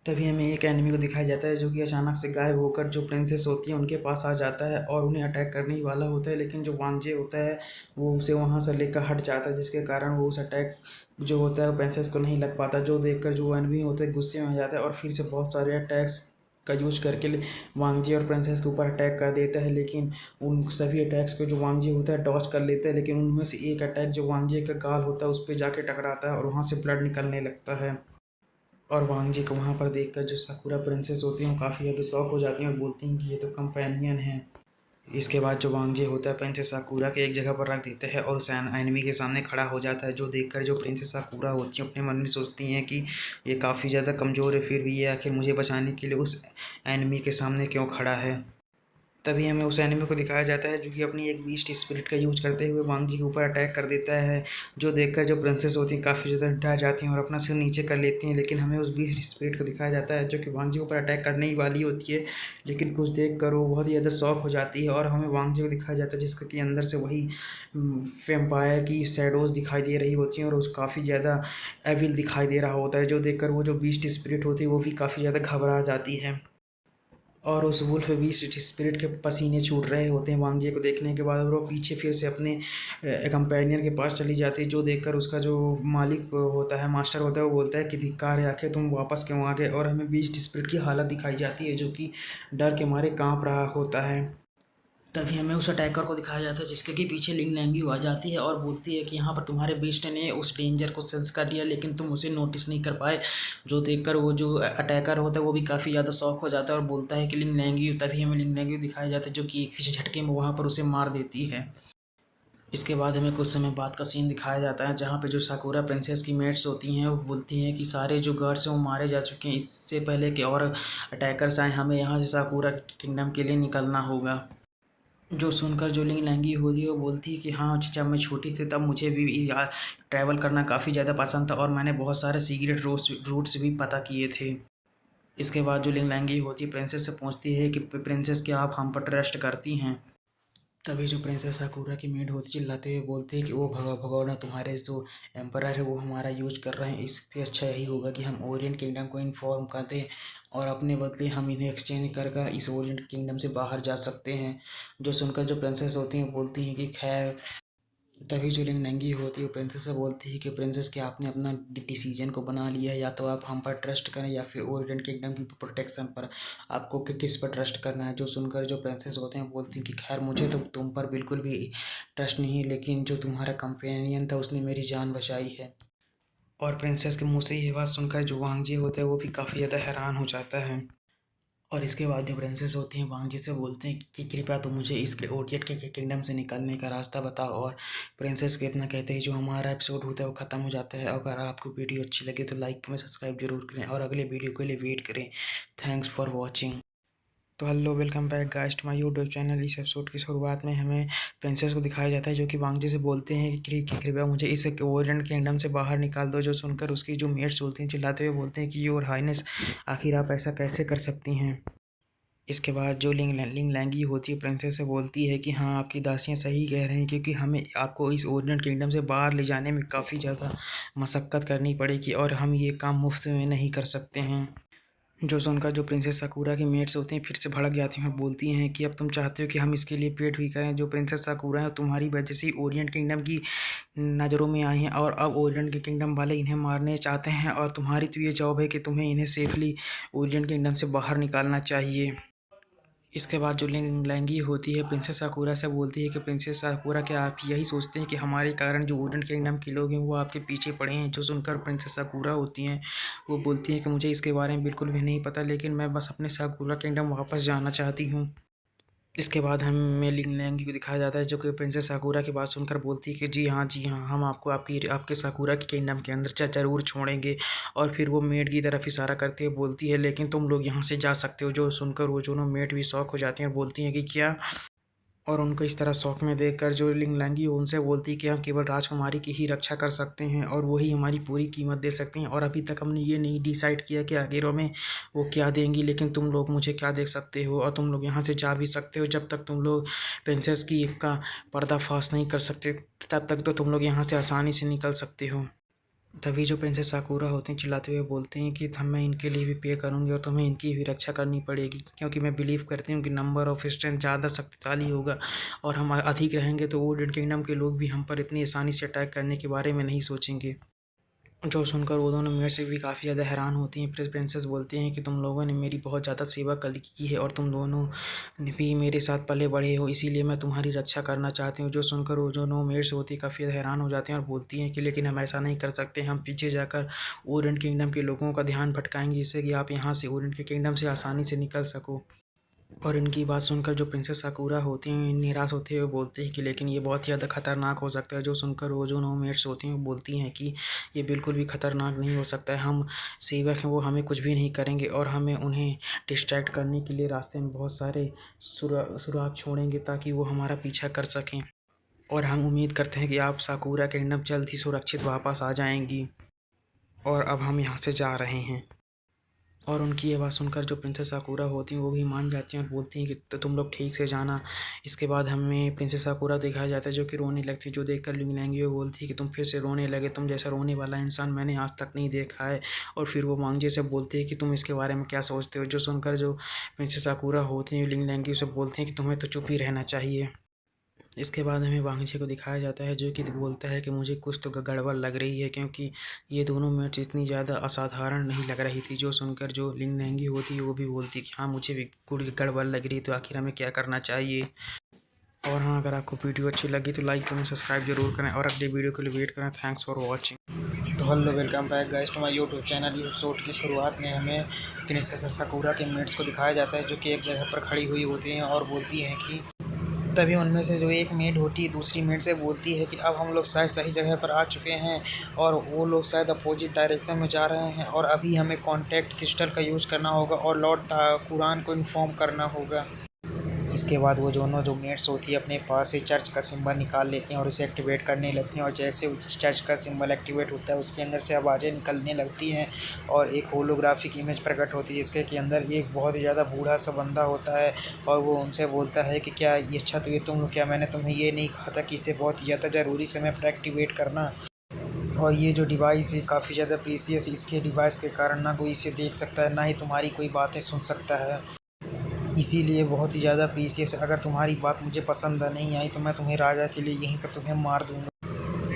तभी हमें एक एनिमी को दिखाया जाता है जो कि अचानक से गायब होकर जो प्रिंसेस होती है उनके पास आ जाता है और उन्हें अटैक करने ही वाला होता है, लेकिन जो वांजे होता है वो उसे वहाँ से लेकर हट जाता है, जिसके कारण वो उस अटैक जो होता है वो प्रिंसेस को नहीं लग पाता। जो देखकर जो एनिमी होता है गुस्से में आ जाता है और फिर से बहुत सारे अटैक्स का यूज करके वांगजी और प्रिंसेस के ऊपर अटैक कर देता है, लेकिन उन सभी अटैक्स को जो वांगजी होता है डॉज कर लेता है। लेकिन उनमें से एक अटैक जो वांगजी का गाल होता है उस पर जाके टकराता है और वहाँ से ब्लड निकलने लगता है। और वांग जी को वहाँ पर देखकर जो साकुरा प्रिंसेस होती हैं वो काफ़ी ज़्यादा शॉक हो जाती हैं और बोलती हैं कि ये तो कंपेनियन है। इसके बाद जो वांग जी होता है प्रिंसेस साकुरा के एक जगह पर रख देते हैं और उस एनिमी के सामने खड़ा हो जाता है, जो देखकर जो प्रिंसेस साकुरा होती हैं अपने मन में सोचती हैं कि ये काफ़ी ज़्यादा कमज़ोर है, फिर भी ये आखिर मुझे बचाने के लिए उस एनिमी के सामने क्यों खड़ा है। तभी हमें उस एनिमी को दिखाया जाता है जो कि अपनी एक बीस्ट स्पिरिट का यूज करते हुए वांग जी के ऊपर अटैक कर देता है। जो देखकर जो प्रिंसेस होती हैं काफ़ी ज़्यादा डर जाती हैं और अपना सिर नीचे कर लेती हैं, लेकिन हमें उस बीस्ट स्पिरिट को दिखाया जाता है जो कि वांग जी के ऊपर अटैक करने ही वाली होती है, लेकिन कुछ देख कर वो बहुत ही ज़्यादा शॉक हो जाती है और हमें वांग जी को दिखाया जाता है जिसका कि अंदर से वही वेम्पायर की शैडोज़ दिखाई दे रही होती हैं और उस काफ़ी ज़्यादा एविल दिखाई दे रहा होता है। जो देखकर वो जो बीस्ट स्पिरिट होती है वो भी काफ़ी ज़्यादा घबरा जाती है और उस वुल्फ बीस्ट स्पिरिट के पसीने छूट रहे होते हैं वांग जी को देखने के बाद, और वो पीछे फिर से अपने कंपेनियन के पास चली जाती है। जो देखकर उसका जो मालिक होता है, मास्टर होता है, वो बोलता है कि धिक्कार है, आखिर तुम वापस क्यों आ गए। और हमें बीस्ट स्पिरिट की हालत दिखाई जाती है जो कि डर के मारे कांप रहा होता है। तभी हमें उस अटैकर को दिखाया जाता है जिसके कि पीछे लिंग लैंग्यू आ जाती है और बोलती है कि यहाँ पर तुम्हारे बीस्ट ने उस डेंजर को सेंस कर लिया, लेकिन तुम उसे नोटिस नहीं कर पाए। जो देखकर वो जो अटैकर होता है वो भी काफ़ी ज़्यादा शॉक हो जाता है और बोलता है कि लिंग लैंग्यू। तभी हमें लिंग लैंग्यू दिखाया जाता है जो कि एक ही झटके में वहाँ पर उसे मार देती है। इसके बाद हमें कुछ समय बाद का सीन दिखाया जाता है जहाँ पे जो साकुरा प्रिंसेस की मेट्स होती हैं वो बोलती हैं कि सारे जो गार्ड्स हैं वो मारे जा चुके हैं, इससे पहले कि और अटैकर्स आए हमें यहाँ से साकुरा किंगडम के लिए निकलना होगा। जो सुनकर जो लिंग लैंगी होती है वो बोलती है कि हाँ, जब मैं छोटी थी तब मुझे भी ट्रैवल करना काफ़ी ज़्यादा पसंद था और मैंने बहुत सारे सीक्रेट रूट्स भी पता किए थे। इसके बाद जो लिंग लैंगी होती है प्रिंसेस से पूछती है कि प्रिंसेस क्या आप हम पर ट्रस्ट करती हैं। तभी जो प्रिंसेस साकुरा की मेड होती चिल्लाते हुए बोलते हैं कि वो भगवान, तुम्हारे जो एम्परर है वो हमारा यूज कर रहे हैं, इससे अच्छा यही होगा कि हम ओरिएंट किंगडम को इन्फॉर्म कर दें और अपने बदले हम इन्हें एक्सचेंज कर कर इस ओरिएंट किंगडम से बाहर जा सकते हैं। जो सुनकर जो प्रिंसेस होती हैं बोलती हैं कि खैर। तभी जो लिंग नंगी होती है वो प्रिंसेस से बोलती है कि प्रिंसेस क्या आपने अपना डिसीजन को बना लिया है, या तो आप हम पर ट्रस्ट करें या फिर ओरिएंट किंगडम की प्रोटेक्शन पर। आपको किस पर ट्रस्ट करना है। जो सुनकर जो प्रिंसेस होते हैं बोलती हैं कि खैर मुझे तो तुम पर बिल्कुल भी ट्रस्ट नहीं है, लेकिन जो तुम्हारा कंपेनियन था उसने मेरी जान बचाई है। और प्रिंसेस के मुंह से ये बात सुनकर जो वांग जी होता है वो भी काफ़ी ज़्यादा हैरान हो जाता है। और इसके बाद जो प्रिंसेस होती हैं वांग जी से बोलते हैं कि कृपया तुम मुझे इस ओरियट के किंगडम से निकलने का रास्ता बताओ। और प्रिंसेस के इतना कहते हैं जो हमारा एपिसोड होता है वो ख़त्म हो जाता है। अगर आपको वीडियो अच्छी लगे तो लाइक कमेंट सब्सक्राइब जरूर करें और अगले वीडियो के लिए वेट करें। Thanks for watching. तो hello welcome back guys to my YouTube channel. इस एपिसोड की शुरुआत में हमें प्रिंसेस को दिखाया जाता है जो कि वांग जी से बोलते हैं कि कृपया मुझे इस ओरिएंट किंगडम से बाहर निकाल दो। जो सुनकर उसकी जो मेट्स बोलते हैं चिल्लाते हुए बोलते हैं कि योर हाइनेस आखिर आप ऐसा कैसे कर सकती हैं। इसके बाद जो लिंग लैंगी होती है प्रिंसेस से बोलती है कि हाँ आपकी दासियाँ सही कह रहे हैं क्योंकि हमें आपको इस ओरिएंट किंगडम से बाहर ले जाने में काफ़ी ज़्यादा मशक्क़त करनी पड़ेगी और हम ये काम मुफ्त में नहीं कर सकते हैं। जो सुनकर जो प्रिंसेस साकुरा की मेट्स होती हैं फिर से भड़क जाती हैं और बोलती हैं कि अब तुम चाहते हो कि हम इसके लिए पेड भी करें। जो प्रिंसेस साकुरा है तुम्हारी वजह से ही ओरिएंट किंगडम की नज़रों में आई हैं और अब ओरिएंट के किंगडम वाले इन्हें मारने चाहते हैं और तुम्हारी तो ये जॉब है कि तुम्हें इन्हें सेफली ओरिएंट किंगडम से बाहर निकालना चाहिए। इसके बाद जो लिंग लैंगी होती है प्रिंसेस साकुरा से बोलती है कि प्रिंसेस साकुरा क्या आप यही सोचते हैं कि हमारे कारण जो ओरिएंट किंगडम के लोग हैं वो आपके पीछे पड़े हैं। जो सुनकर प्रिंसेस साकुरा होती हैं वो बोलती हैं कि मुझे इसके बारे में बिल्कुल भी नहीं पता लेकिन मैं बस अपने साकुरा किंगडम वापस जाना चाहती हूँ। इसके बाद हमें लिंग लैंगी को दिखाया जाता है जो कि प्रिंसेस साकुरा की बात सुनकर बोलती है कि जी हाँ हम आपको आपके साकुरा के किंगडम के अंदर ज़रूर छोड़ेंगे। और फिर वो मेड की तरफ इशारा करते हुए बोलती है लेकिन तुम लोग यहाँ से जा सकते हो। जो सुनकर वो दोनों मेड भी शौक हो जाती हैं और बोलती हैं कि क्या। और उनको इस तरह शौक में देखकर जो लिंग लैंगी उनसे बोलती है कि हम केवल राजकुमारी की ही रक्षा कर सकते हैं और वही हमारी पूरी कीमत दे सकते हैं और अभी तक हमने ये नहीं डिसाइड किया कि आखिर में वो क्या देंगी लेकिन तुम लोग मुझे क्या दे सकते हो और तुम लोग यहाँ से जा भी सकते हो। जब तक तुम लोग प्रिंसेस की का पर्दाफाश नहीं कर सकते तब तक तो तुम लोग यहाँ से आसानी से निकल सकते हो। तभी जो प्रिंसेस साकुरा होते हैं चिल्लाते हुए बोलते हैं कि मैं इनके लिए भी पे करूँगी और तुम्हें इनकी भी रक्षा करनी पड़ेगी क्योंकि मैं बिलीव करती हूँ कि नंबर ऑफ स्ट्रेंथ ज़्यादा शक्तिशाली होगा और हम अधिक रहेंगे तो ओरिएंट किंगडम के लोग भी हम पर इतनी आसानी से अटैक करने के बारे में नहीं सोचेंगे। जो सुनकर वो दोनों मेरे से भी काफ़ी ज़्यादा हैरान होती हैं। फिर प्रिंसेस बोलती हैं कि तुम लोगों ने मेरी बहुत ज़्यादा सेवा की है और तुम दोनों ने भी मेरे साथ पले बढ़े हो इसीलिए मैं तुम्हारी रक्षा करना चाहती हूँ। जो सुनकर वो दोनों मेट्स होती है काफ़ी हैरान हो जाते हैं और बोलती हैं कि लेकिन हम ऐसा नहीं कर सकते। हम पीछे जाकर ओरिएंट किंगडम के लोगों का ध्यान भटकाएंगे जिससे कि आप यहाँ से ओरिएंट के किंगडम से आसानी से निकल सको। और इनकी बात सुनकर जो प्रिंसेस साकुरा होती हैं निराश होते हुए बोलती हैं कि लेकिन ये बहुत ही ज़्यादा खतरनाक हो सकता है। जो सुनकर वो जो नोमेट्स होती हैं वो बोलती हैं कि ये बिल्कुल भी खतरनाक नहीं हो सकता है। हम सेवक हैं वो हमें कुछ भी नहीं करेंगे और हमें उन्हें डिस्ट्रैक्ट करने के लिए रास्ते में बहुत सारे सुराग छोड़ेंगे ताकि वो हमारा पीछा कर सकें। और हम उम्मीद करते हैं कि आप साकुरा किंगडम जल्द ही सुरक्षित वापस आ जाएंगी और अब हम यहाँ से जा रहे हैं। और उनकी ये बात सुनकर जो प्रिंसेस साकुरा होती हैं वो भी मान जाती हैं और बोलती हैं कि तो तुम लोग ठीक से जाना। इसके बाद हमें प्रिंसेस साकुरा दिखाया जाता है जो कि रोने लगती है। जो देखकर लिंग लैंगी वो बोलती है कि तुम फिर से रोने लगे, तुम जैसा रोने वाला इंसान मैंने आज तक नहीं देखा है। और फिर वो वांग जी से बोलती है कि तुम इसके बारे में क्या सोचते हो। जो सुनकर जो प्रिंसेस साकुरा होती हैं लिंग लैंगी उसे बोलती हैं कि तुम्हें तो चुप ही रहना चाहिए। इसके बाद हमें वांगजी को दिखाया जाता है जो कि बोलता है कि मुझे कुछ तो गड़बड़ लग रही है क्योंकि ये दोनों मैच इतनी ज़्यादा असाधारण नहीं लग रही थी। जो सुनकर जो लिंग लैंगी होती है वो भी बोलती है कि हाँ मुझे भी कुछ गड़बड़ लग रही है तो आखिर हमें क्या करना चाहिए। और हाँ अगर आपको वीडियो अच्छी लगी तो लाइक करें सब्सक्राइब जरूर करें और अगले वीडियो के लिए वेट करें। Thanks for watching. तो hello welcome back guys to my YouTube channel. इस एपिसोड की शुरुआत में हमें प्रिंसेस साकुरा के मेट्स को दिखाया जाता है जो कि एक जगह पर खड़ी हुई होती हैं और बोलती हैं कि तभी उनमें से जो एक मेड होती है दूसरी मेड से बोलती है कि अब हम लोग शायद सही जगह पर आ चुके हैं और वो लोग शायद अपोजिट डायरेक्शन में जा रहे हैं और अभी हमें कॉन्टैक्ट क्रिस्टल का यूज़ करना होगा और लॉर्ड कुरान को इन्फॉर्म करना होगा। इसके बाद वो दोनों जो मेट्स होती है अपने पास से चर्च का सिंबल निकाल लेती हैं और उसे एक्टिवेट करने लगती हैं और जैसे उस चर्च का सिंबल एक्टिवेट होता है उसके अंदर से आवाज़ें निकलने लगती हैं और एक होलोग्राफिक इमेज प्रकट होती है जिसके के अंदर एक बहुत ही ज़्यादा बूढ़ा सा बंदा होता है और वो उनसे बोलता है कि क्या ये अच्छा तो ये तुम क्या मैंने तुम्हें ये नहीं कहा था कि इसे बहुत ज़्यादा ज़रूरी समय पर एक्टिवेट करना। और ये जो डिवाइस है काफ़ी ज़्यादा प्रीसियस, इसके डिवाइस के कारण ना कोई इसे देख सकता है ना ही तुम्हारी कोई बातें सुन सकता है, इसीलिए बहुत ही ज़्यादा प्रीसियस है। अगर तुम्हारी बात मुझे पसंद नहीं आई तो मैं तुम्हें राजा के लिए यहीं पर तुम्हें मार दूंगा।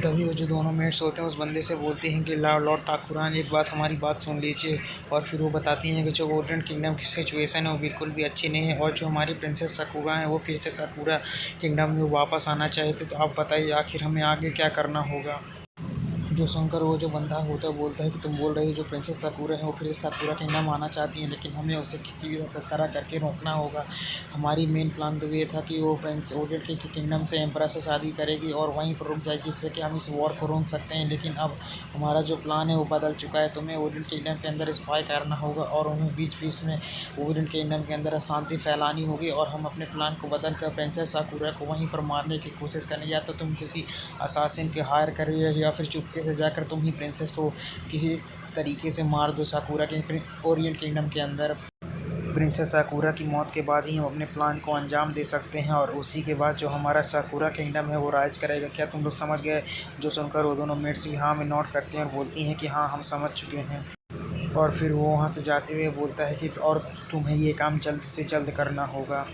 तभी वो जो दोनों मेट्स होते हैं उस बंदे से बोलते हैं कि लॉर्ड ताकुरान एक बात हमारी बात सुन लीजिए। और फिर वो बताती हैं कि जो ओरिएंट किंगडम की सिचुएशन है वो बिल्कुल भी अच्छी नहीं है और जो हमारी प्रिंसेस साकुरा हैं वो फिर से साकुरा किंगडम में वापस आना चाहते तो आप बताइए आखिर हमें आगे क्या करना होगा। जो सुनकर वो जो बंदा होता है बोलता है कि तुम बोल रहे हो जो प्रिंसेस साकुरा है वो फिर से साकुरा किंगडम आना चाहती हैं, लेकिन हमें उसे किसी भी तरह करके रोकना होगा। हमारी मेन प्लान तो ये था कि वो प्रिंस ओरिएंट के किंगडम से एम्परर से शादी करेगी और वहीं पर रुक जाएगी, जिससे कि हम इस वॉर को रोक सकते हैं। लेकिन अब हमारा जो प्लान है वो बदल चुका है। तुम्हें ओरिएंट किंगडम के अंदर स्पाई करना होगा और उन्हें बीच बीच में ओरिएंट किंगडम के अंदर अशांति फैलानी होगी और हम अपने प्लान को बदल कर प्रिंसेस साकुरा को वहीं पर मारने की कोशिश करें। या तो तुम किसी असासिन के हायर करिए या फिर चुपके से जाकर तुम ही प्रिंसेस को किसी तरीके से मार दो साकुरा के ओरिएंट किंगडम के अंदर। प्रिंसेस साकुरा की मौत के बाद ही हम अपने प्लान को अंजाम दे सकते हैं और उसी के बाद जो हमारा साकुरा किंगडम है वो राज करेगा। क्या तुम लोग समझ गए? जो सुनकर वो दोनों मेट्स भी हाँ में नोट करते हैं और बोलती हैं कि हाँ हम समझ चुके हैं। और फिर वो वहाँ से जाते हुए बोलता है कि और तुम्हें ये काम जल्द से जल्द करना होगा।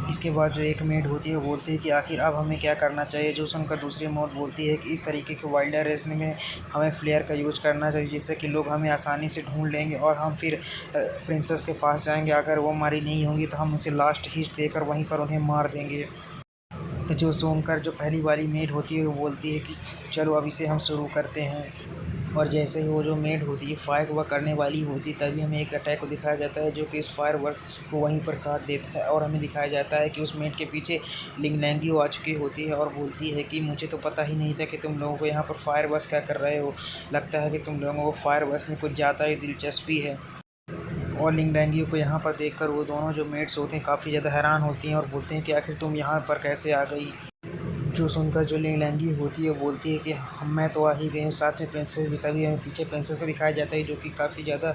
इसके बाद जो एक मेड होती है वो बोलती है कि आखिर अब हमें क्या करना चाहिए। जो सुनकर दूसरी मौत बोलती है कि इस तरीके के वाइल्डर रेसने में हमें फ्लेयर का यूज़ करना चाहिए, जिससे कि लोग हमें आसानी से ढूंढ लेंगे और हम फिर प्रिंसेस के पास जाएंगे। अगर वो हमारी नहीं होंगी तो हम उसे लास्ट हिट देकर वहीं पर उन्हें मार देंगे। जो सुनकर जो पहली वाली मेड होती है वो बोलती है कि चलो अब इसे हम शुरू करते हैं। और जैसे ही वो जो मेड होती है फायर वर्क करने वाली होती है तभी हमें एक अटैक को दिखाया जाता है जो कि इस फायर वर्क को वहीं पर काट देता है। और हमें दिखाया जाता है कि उस मेड के पीछे लिंग लैंगियो आ चुकी होती है और बोलती है कि मुझे तो पता ही नहीं था कि तुम लोगों को यहाँ पर फायर वर्क क्या कर रहे हो। लगता है कि तुम लोगों को फायर वर्क में कुछ ज़्यादा ही दिलचस्पी है। और लिंग लैंगियो को यहाँ पर देखकर वो दोनों जो मेड्स होते हैं काफ़ी ज़्यादा हैरान होती हैं और बोलते हैं कि आखिर तुम यहाँ पर कैसे आ गई। जो सुनकर जो लिंग लैंगी होती है बोलती है कि मैं तो आ ही गई हूँ, साथ में प्रिंसेस भी। तभी हमें पीछे प्रिंसेस को दिखाया जाता है जो कि काफ़ी ज़्यादा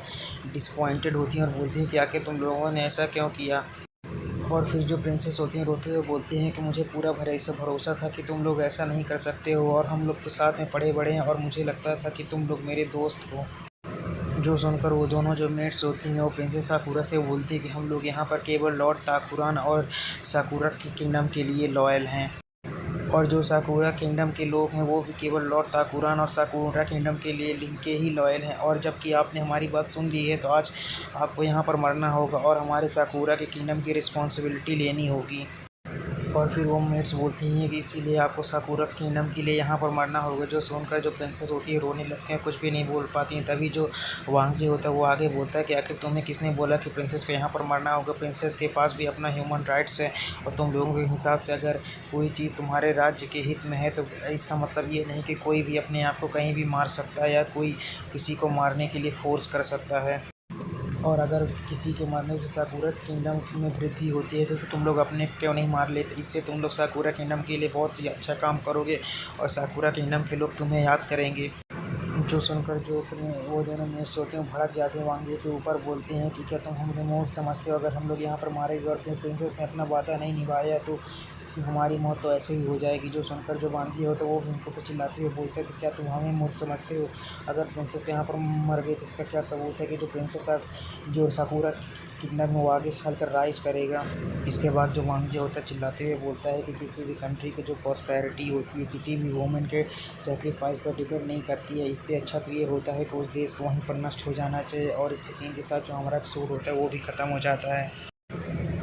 डिसपॉइंटेड होती हैं और बोलती है कि आखिर तुम लोगों ने ऐसा क्यों किया। और फिर जो प्रिंसेस होती हैं रोते हुए बोलती हैं कि मुझे पूरा भरोसा था कि तुम लोग ऐसा नहीं कर सकते हो और हम लोग के साथ में पढ़े बड़े हैं और मुझे लगता था कि तुम लोग मेरे दोस्त हो। जो सुनकर वो दोनों जो मेट्स होती हैं वो प्रिंसेस साकुरा से बोलती है कि हम लोग यहाँ पर केवल लॉर्ड ताकुरान और साकुरा की किंगडम के लिए लॉयल हैं। और जो साकुरा किंगडम के लोग हैं वो भी केवल लॉर्ड ताकुरान और साकुरा किंगडम के लिए लिंक के ही लॉयल हैं। और जबकि आपने हमारी बात सुन ली है तो आज आपको यहाँ पर मरना होगा और हमारे साकुरा के किंगडम की रिस्पॉन्सिबिलिटी लेनी होगी। और फिर वो मेट्स बोलती हैं कि इसीलिए आपको साकुरा किंगडम के लिए यहाँ पर मरना होगा। जो सुनकर जो प्रिंसेस होती है रोने लगती हैं, कुछ भी नहीं बोल पाती हैं। तभी जो वांगजी होता है वो आगे बोलता है कि आखिर तुम्हें किसने बोला कि प्रिंसेस को यहाँ पर मरना होगा। प्रिंसेस के पास भी अपना ह्यूमन राइट्स है और तुम लोगों के हिसाब से अगर कोई चीज़ तुम्हारे राज्य के हित में है तो इसका मतलब ये नहीं कि कोई भी अपने आप को कहीं भी मार सकता है या कोई किसी को मारने के लिए फोर्स कर सकता है। और अगर किसी के मरने से साकुरा किंगडम में वृद्धि होती है तो तुम लोग अपने क्यों नहीं मार लेते। इससे तुम लोग साकुरा किंगडम के लिए बहुत ही अच्छा काम करोगे और साकुरा किंगडम के लोग तुम्हें याद करेंगे। जो सुनकर जो वो दोनों मेट्स होते हैं भड़क जाते हैं वांगे के ऊपर, बोलते हैं कि क्या तुम हमें मूर्ख समझते हो। अगर हम लोग यहाँ पर मारे गए और प्रिंसेस ने अपना वादा नहीं निभाया तो हमारी मौत तो ऐसे ही हो जाएगी। जो सुनकर जो वांगी हो तो वो उनको तो चिल्लाते हुए बोलते हैं कि क्या तुम हमें मूर्ख समझते हो। अगर प्रिंसेस यहाँ पर मर गई तो इसका क्या सबूत है कि जो प्रिंसेस जो साकुरा किंगडम में वो आगे चलकर राइज करेगा। इसके बाद जो वांगजी होता है चिल्लाते हुए बोलता है कि किसी भी कंट्री की जो प्रॉस्पेरिटी होती है किसी भी वुमेन के सेक्रीफाइस पर डिपेंड नहीं करती है। इससे अच्छा तो ये होता है कि उस देश को वहीं पर नष्ट हो जाना चाहिए। और इसी सीन के साथ जो हमारा एपिसोड होता है वो भी ख़त्म हो जाता है।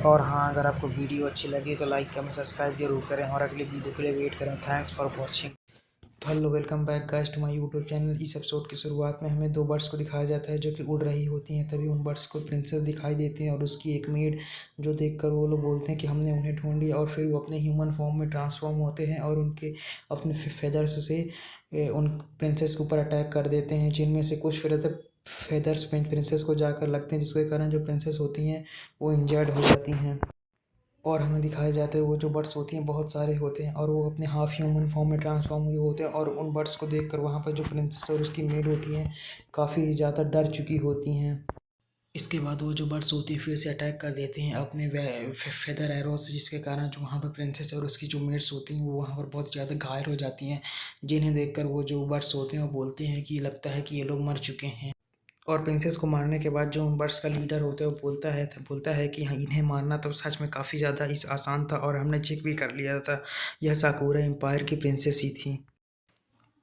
और हाँ, अगर आपको वीडियो अच्छी लगी तो लाइक कमेंट सब्सक्राइब जरूर करें और अगले वीडियो के लिए वेट करें। Thanks for watching. तो hello, welcome back guys to my YouTube channel. इस एपिसोड की शुरुआत में हमें दो बर्ड्स को दिखाया जाता है जो कि उड़ रही होती हैं। तभी उन बर्ड्स को प्रिंसेस दिखाई देती हैं और उसकी एक मेड जो देखकर वो लोग बोलते हैं कि हमने उन्हें ढूंढ लिया। और फिर वो अपने ह्यूमन फॉर्म में ट्रांसफॉर्म होते हैं और उनके अपने फेदर्स से उन प्रिंसेस के ऊपर अटैक कर देते हैं, जिनमें से कुछ फेदर्स प्रिंसेस को जाकर लगते हैं, जिसके कारण जो प्रिंसेस होती हैं वो इंजर्ड हो जाती हैं। और हमें दिखाया जाता है वो जो बर्ड्स होती हैं बहुत सारे होते हैं और वो अपने हाफ ह्यूमन फॉर्म में ट्रांसफॉर्म हुए होते हैं। और उन बर्ड्स को देखकर वहाँ पर जो प्रिंसेस और उसकी मेड होती हैं काफ़ी ज़्यादा डर चुकी होती हैं। इसके बाद वो जो बर्ड्स होती हैं फिर से अटैक कर देते हैं अपने फेदर एरोज से, जिसके कारण जो वहाँ पर प्रिंसेस और उसकी जो मेड्स होती हैं वो वहाँ पर बहुत ज़्यादा घायल हो जाती हैं, जिन्हें देखकर वो जो बर्ड्स होते हैं वो बोलते हैं कि लगता है कि ये लोग मर चुके हैं। और प्रिंसेस को मारने के बाद जो उन बर्ड्स का लीडर होता है वो बोलता है कि हाँ, इन्हें मारना तो सच में काफ़ी ज़्यादा इस आसान था और हमने चेक भी कर लिया था, यह साकुरा एम्पायर की प्रिंसेस ही थी।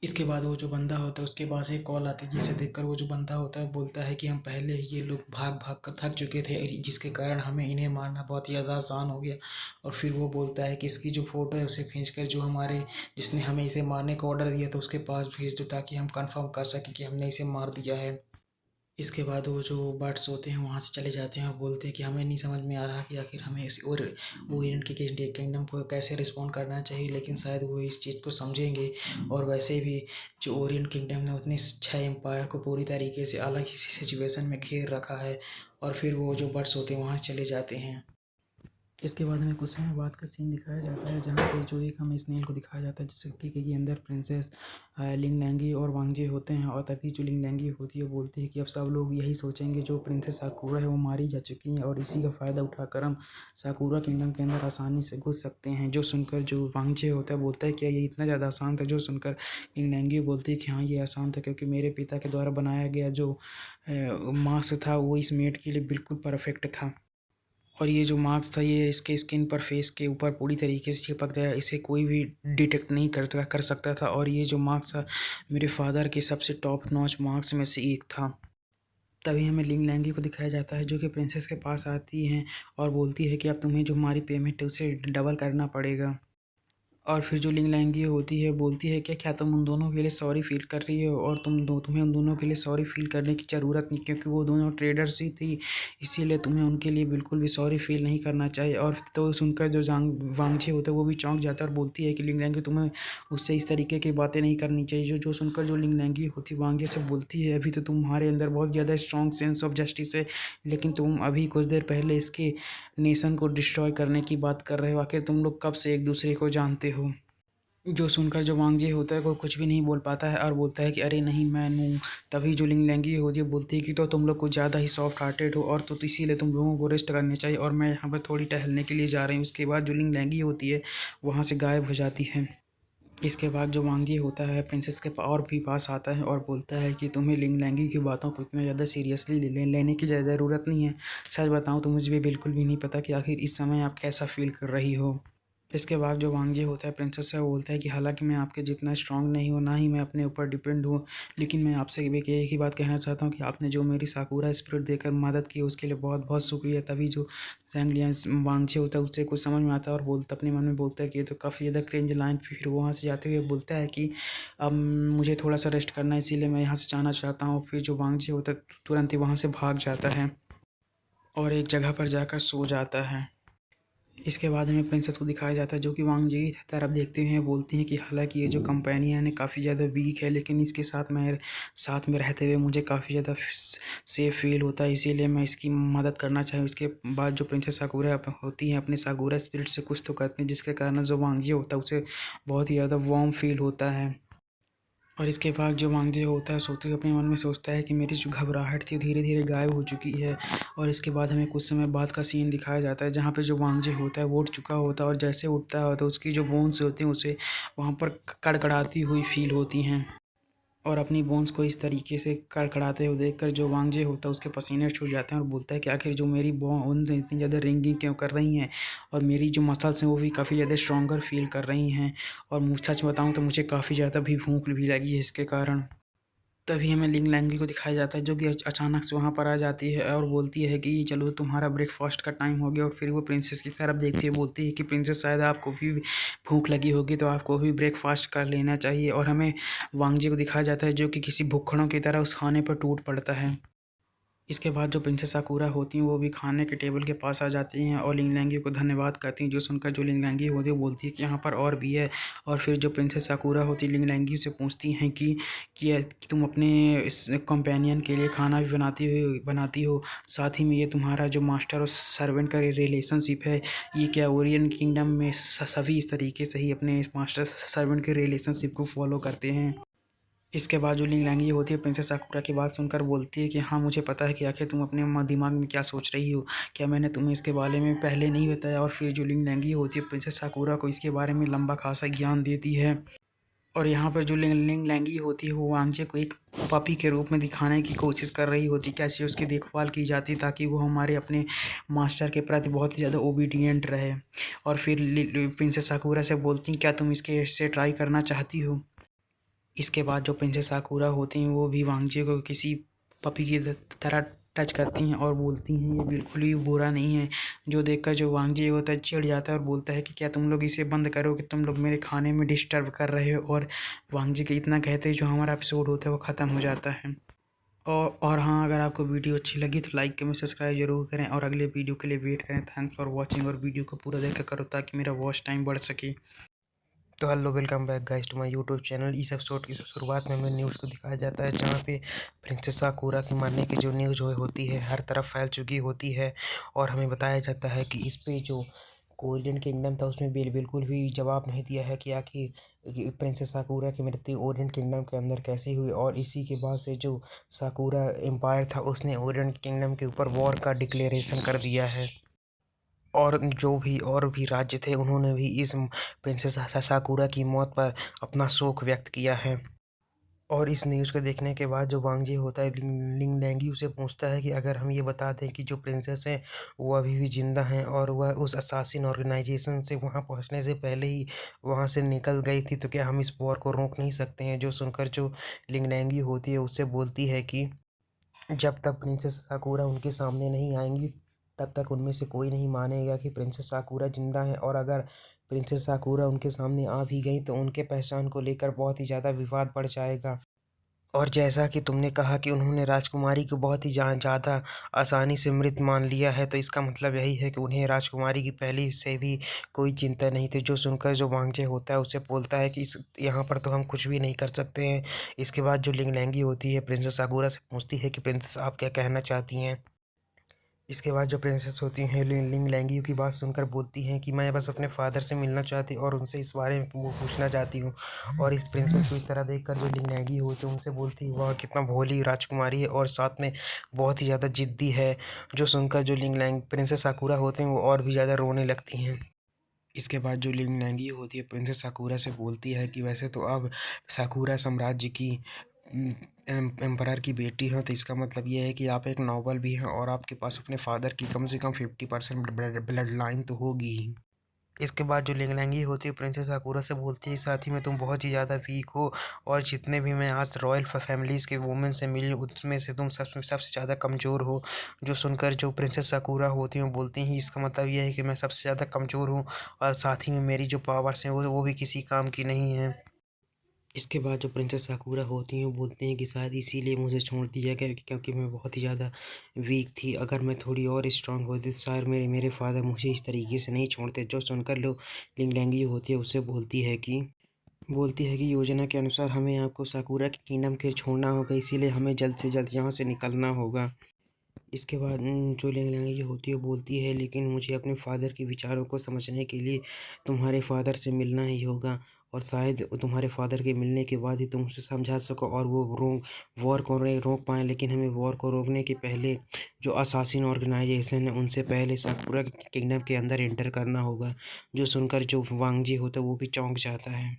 इसके बाद वो जो बंदा होता है उसके पास एक कॉल आती है, जिसे देखकर वो जो बंदा होता है बोलता है कि हम पहले ही ये लोग भाग भाग कर थक चुके थे, जिसके कारण हमें इन्हें मारना बहुत ही ज़्यादा आसान हो गया। और फिर वो बोलता है कि इसकी जो फ़ोटो है उसे खींच कर जो हमारे जिसने हमें इसे मारने का ऑर्डर दिया था उसके पास भेज दो, ताकि हम कंफर्म कर सकें कि हमने इसे मार दिया है। इसके बाद वो जो बर्ड्स होते हैं वहाँ से चले जाते हैं और बोलते हैं कि हमें नहीं समझ में आ रहा कि आखिर हमें इस और ओरिएंट के किंगडम को कैसे रिस्पॉन्ड करना चाहिए, लेकिन शायद वो इस चीज़ को समझेंगे। और वैसे भी जो ओरिएंट किंगडम ने उतने 6 एम्पायर को पूरी तरीके से अलग ही सिचुएशन में घेर रखा है। और फिर वो जो बर्ड्स होते हैं वहाँ से चले जाते हैं। इसके बाद हमें कुछ समय बाद का सीन दिखाया जाता है, जहाँ पे जो एक हमें स्नेल को दिखाया जाता है जिसके के अंदर प्रिंसेस लिंग लैंगी और वांगजे होते हैं। और तभी जो लिंग लैंगी होती है बोलती है कि अब सब लोग यही सोचेंगे जो प्रिंसेस साकुरा है वो मारी जा चुकी हैं, और इसी का फ़ायदा उठाकर हम साकुरा किंगडम के अंदर आसानी से घुस सकते हैं। जो सुनकर जो वांगजे होता है बोलता है क्या ये इतना ज़्यादा आसान था? जो सुनकर लिंग लैंगी बोलती है कि हाँ ये आसान था, क्योंकि मेरे पिता के द्वारा बनाया गया जो मास्क था वो इस मेट के लिए बिल्कुल परफेक्ट था। और ये जो मार्क्स था ये इसके स्किन पर फेस के ऊपर पूरी तरीके से चिपक गया, इसे कोई भी डिटेक्ट नहीं कर सकता था। और ये जो मार्क्स था मेरे फादर के सबसे टॉप नॉच मार्क्स में से एक था। तभी हमें लिंग लैंगी को दिखाया जाता है जो कि प्रिंसेस के पास आती हैं और बोलती है कि अब तुम्हें जो हमारी पेमेंट है उसे डबल करना पड़ेगा। और फिर जो लिंग लैंगी होती है बोलती है कि क्या तुम उन दोनों के लिए सॉरी फ़ील कर रही हो? और तुम्हें उन दोनों के लिए सॉरी फ़ील करने की ज़रूरत नहीं, क्योंकि वो दोनों ट्रेडर्स ही थी, इसीलिए तुम्हें उनके लिए बिल्कुल भी सॉरी फ़ील नहीं करना चाहिए। और तो सुनकर जो वांगछे होता है वो भी चौंक जाता है और बोलती है कि लिंग लैंगी तुम्हें उससे इस तरीके की बातें नहीं करनी चाहिए। जो सुनकर जो लिंग लैंगी होती है वांगछे से बोलती है अभी तो तुम्हारे अंदर बहुत ज़्यादा स्ट्रॉन्ग सेंस ऑफ जस्टिस है, लेकिन तुम अभी कुछ देर पहले इसके नेशन को डिस्ट्रॉय करने की बात कर रहे हो। आखिर तुम लोग कब से एक दूसरे को जानते हो? जो सुनकर जो वांगजी होता है वो कुछ भी नहीं बोल पाता है और बोलता है कि अरे नहीं मैं हूँ। तभी जो लिंग लैंगी होती है बोलती है कि तो तुम लोग कुछ ज़्यादा ही सॉफ्ट हार्टेड हो, और तो इसीलिए तुम लोगों को रेस्ट करनी चाहिए, और मैं यहाँ पर थोड़ी टहलने के लिए जा रही हूँ। उसके बाद जो लिंग लैंगी होती है वहाँ से गायब हो जाती है। इसके बाद जो वांगजी होता है प्रिंसेस के और भी पास आता है और बोलता है कि तुम्हें लिंग लैंगी की बातों को इतना ज़्यादा सीरियसली लेने की ज़रूरत नहीं है। सच बताऊँ तो मुझे भी बिल्कुल भी नहीं पता कि आखिर इस समय आप कैसा फ़ील कर रही हो। इसके बाद जो वांगजी होता है प्रिंसेस से वो बोलता है कि हालांकि मैं आपके जितना स्ट्रांग नहीं हूँ, ना ही मैं अपने ऊपर डिपेंड हूँ, लेकिन मैं आपसे एक ही बात कहना चाहता हूँ कि आपने जो मेरी साकुरा स्पिरिट देकर मदद की उसके लिए बहुत बहुत शुक्रिया। तभी जो ज़ैंग वांगजी होता है उससे कुछ समझ में आता है और बोलता अपने मन में बोलता है कि ये तो काफ़ी ज़्यादा क्रिंज लाइन। फिर वो वहाँ से जाते हुए बोलता है कि अब मुझे थोड़ा सा रेस्ट करना है, इसीलिए मैं यहाँ से जाना चाहता हूँ। फिर जो वांगजी होता है तुरंत ही वहाँ से भाग जाता है और एक जगह पर जाकर सो जाता है। इसके बाद हमें प्रिंसेस को दिखाया जाता है जो कि वांग जी की तरफ देखते हैं, बोलती हैं कि हालांकि ये जो कंपेनियन है काफ़ी ज़्यादा वीक है, लेकिन इसके साथ में रहते हुए मुझे काफ़ी ज़्यादा सेफ फील होता है, इसीलिए मैं इसकी मदद करना चाहिए। उसके बाद जो प्रिंसेस साकुरा होती हैं अपने साकुरा स्पिरिट से कुछ तो करती हैं, जिसके कारण जो वांग जी होता है उसे बहुत ही ज़्यादा वार्म फील होता है। और इसके बाद जो वांगजे होता है सोते हुए अपने मन में सोचता है कि मेरी जो घबराहट थी धीरे धीरे गायब हो चुकी है। और इसके बाद हमें कुछ समय बाद का सीन दिखाया जाता है जहाँ पे जो वांगजे होता है वो उठ चुका होता है, और जैसे उठता है तो उसकी जो बोन्स होती हैं उसे वहाँ पर कड़कड़ाती हुई फील होती हैं। और अपनी बोन्स को इस तरीके से कड़कड़ाते हुए देखकर जो वांगजे होता है उसके पसीने छूट जाते हैं और बोलता है कि आखिर जो मेरी बोन्स इतनी ज़्यादा रिंगिंग क्यों कर रही हैं, और मेरी जो मसल्स हैं वो भी काफ़ी ज़्यादा स्ट्रॉन्गर फील कर रही हैं। और सच बताऊँ तो मुझे काफ़ी ज़्यादा भी भूख भी लगी है इसके कारण। तभी हमें लिंग लैंगी को दिखाया जाता है जो कि अचानक से वहाँ पर आ जाती है और बोलती है कि चलो तुम्हारा ब्रेकफास्ट का टाइम हो गया। और फिर वो प्रिंसेस की तरफ देखती है, बोलती है कि प्रिंसेस शायद आपको भी भूख लगी होगी तो आपको भी ब्रेकफास्ट कर लेना चाहिए। और हमें वांगजी को दिखाया जाता है जो कि किसी भुक्खड़ों की तरह उस खाने पर टूट पड़ता है। इसके बाद जो प्रिंसेस साकुरा होती हैं वो भी खाने के टेबल के पास आ जाती हैं और लिंग लैंगी को धन्यवाद करती हैं, जो सुनकर जो लिंग लैंगी होती है वो बोलती है कि यहाँ पर और भी है। और फिर जो प्रिंसेस साकुरा होती है लिंग लैंगी से पूछती हैं कि तुम अपने इस कंपेनियन के लिए खाना भी बनाती हो, साथ ही में ये तुम्हारा जो मास्टर और सर्वेंट का रिलेशनशिप है, ये क्या ओरियन किंगडम में सभी इस तरीके से ही अपने मास्टर सर्वेंट के रिलेशनशिप को फॉलो करते हैं। इसके बाद जो लिंग लैंगी होती है प्रिंसेस साकुरा की बात सुनकर बोलती है कि हाँ मुझे पता है कि आखिर तुम अपने दिमाग में क्या सोच रही हो, क्या मैंने तुम्हें इसके बारे में पहले नहीं बताया। और फिर जो लिंग लैंगी होती है प्रिंसेस साकुरा को इसके बारे में लंबा खासा ज्ञान देती है। और यहाँ पर जो लिंग लैंगी होती है वो वांगजे को एक पपी के रूप में दिखाने की कोशिश कर रही होती, कैसे उसकी देखभाल की जाती ताकि वो हमारे अपने मास्टर के प्रति बहुत ही ज़्यादा ओबीडियंट रहे। और फिर प्रिंसेस साकुरा से बोलती क्या तुम इसके से ट्राई करना चाहती हो। इसके बाद जो प्रिंसेस साकुरा होती हैं वो भी वांगजी को किसी पपी की तरह टच करती हैं और बोलती हैं ये बिल्कुल भी बुरा नहीं है, जो देखकर जो वांगजी होता है चिढ़ जाता है और बोलता है कि क्या तुम लोग इसे बंद करो कि तुम लोग मेरे खाने में डिस्टर्ब कर रहे हो। और वांगजी के इतना कहते ही जो हमारा एपिसोड होता है वो ख़त्म हो जाता है। और हाँ, अगर आपको वीडियो अच्छी लगी तो लाइक कमेंट सब्सक्राइब जरूर करें और अगले वीडियो के लिए वेट करें। थैंक्स फॉर वॉचिंग और वीडियो को पूरा देखा करो ताकि मेरा वॉच टाइम बढ़ सके। तो hello, welcome back guys to my YouTube channel. इस एपिसोड की शुरुआत में हमें न्यूज़ को दिखाया जाता है जहाँ पे प्रिंसेस साकुरा के मरने की जो न्यूज़ होती है हर तरफ फैल चुकी होती है। और हमें बताया जाता है कि इस पे जो कोरियन किंगडम था उसमें बिल्कुल भी जवाब नहीं दिया है कि आखिर प्रिंसेस साकुरा की मृत्यु ओरिएंट किंगडम के अंदर कैसे हुई। और इसी के बाद से जो साकुरा एम्पायर था उसने ओरिएंट किंगडम के ऊपर वॉर का डिक्लेरेशन कर दिया है। और भी राज्य थे उन्होंने भी इस प्रिंसेस साकुरा की मौत पर अपना शोक व्यक्त किया है। और इस न्यूज़ को देखने के बाद जो वांगजी होता है लिंग लैंगी उसे पूछता है कि अगर हम ये बता दें कि जो प्रिंसेस है वो अभी भी जिंदा हैं और वह उस असासिन ऑर्गेनाइजेशन से वहाँ पहुँचने से पहले ही वहाँ से निकल गई थी तो क्या हम इस वॉर को रोक नहीं सकते हैं। जो सुनकर जो लिंग लैंगी होती है उससे बोलती है कि जब तक प्रिंसेस साकुरा उनके सामने नहीं आएंगी तब तक उनमें से कोई नहीं मानेगा कि प्रिंसेस साकुरा जिंदा है। और अगर प्रिंसेस साकुरा उनके सामने आ भी गई तो उनके पहचान को लेकर बहुत ही ज़्यादा विवाद बढ़ जाएगा। और जैसा कि तुमने कहा कि उन्होंने राजकुमारी को बहुत ही ज़्यादा आसानी से मृत मान लिया है तो इसका मतलब यही है कि उन्हें राजकुमारी की पहले से भी कोई चिंता नहीं थी। जो सुनकर जो वांगजे होता है उससे बोलता है कि इस यहाँ पर तो हम कुछ भी नहीं कर सकते हैं। इसके बाद जो लिंग लैंगी होती है प्रिंसेस साकुरा से पूछती है कि प्रिंसेस आप क्या कहना चाहती हैं। इसके बाद जो प्रिंसेस होती हैं लिंग लैंगी की बात सुनकर बोलती हैं कि मैं बस अपने फादर से मिलना चाहती और उनसे इस बारे में वो पूछना चाहती हूँ। और इस प्रिंसेस को इस तरह देखकर जो लिंग लैंगी होती है उनसे बोलती है वह कितना भोली राजकुमारी है और साथ में बहुत ही ज़्यादा जिद्दी है। जो सुनकर जो लिंग लैंग प्रिंसेस साकुरा होते हैं वो और भी ज़्यादा रोने लगती हैं। इसके बाद जो लिंग लैंगी होती है प्रिंसेस साकुरा से बोलती है कि वैसे तो अब साकुरा साम्राज्य की एम्परर की बेटी हो तो इसका मतलब ये है कि आप एक नॉबल भी हैं और आपके पास अपने फादर की कम से कम 50% ब्लड लाइन तो होगी ही। इसके बाद जो लिंग लैंगी होती है प्रिंसेस साकुरा से बोलती है साथ ही में तुम बहुत ही ज़्यादा वीक हो और जितने भी मैं आज रॉयल फैमिलीज़ के वुमेन से मिली उसमें से तुम सबसे ज़्यादा कमज़ोर हो। जो सुनकर जो प्रिंसेस साकुरा होती हैं वो बोलती हैं इसका मतलब ये है कि मैं सबसे ज़्यादा कमज़ोर हूँ और साथ ही में मेरी जो पावर्स हैं वो भी किसी काम की नहीं है। इसके बाद जो प्रिंसेस साकुरा होती हैं वो बोलती हैं कि शायद इसीलिए मुझे छोड़ दिया गया क्योंकि मैं बहुत ही ज़्यादा वीक थी। अगर मैं थोड़ी और स्ट्रांग होती तो शायद मेरे मेरे फादर मुझे इस तरीके से नहीं छोड़ते। जो सुनकर लोग लिंग लैंगी होती है उससे बोलती है कि योजना के अनुसार हमें आपको साकुरा के किंगडम के छोड़ना होगा इसीलिए हमें जल्द से जल्द यहाँ से निकलना होगा। इसके बाद जो लिंग लैंगी होती है वो बोलती है लेकिन मुझे अपने फादर के विचारों को समझने के लिए तुम्हारे फादर से मिलना ही होगा और शायद तुम्हारे फादर के मिलने के बाद ही तुम उसे समझा सको और वो वॉर को रोक पाएँ। लेकिन हमें वॉर को रोकने के पहले जो असासिन ऑर्गेनाइजेशन है उनसे पहले साकुरा किंगडम के अंदर एंटर करना होगा। जो सुनकर जो वांगजी होता है वो भी चौंक जाता है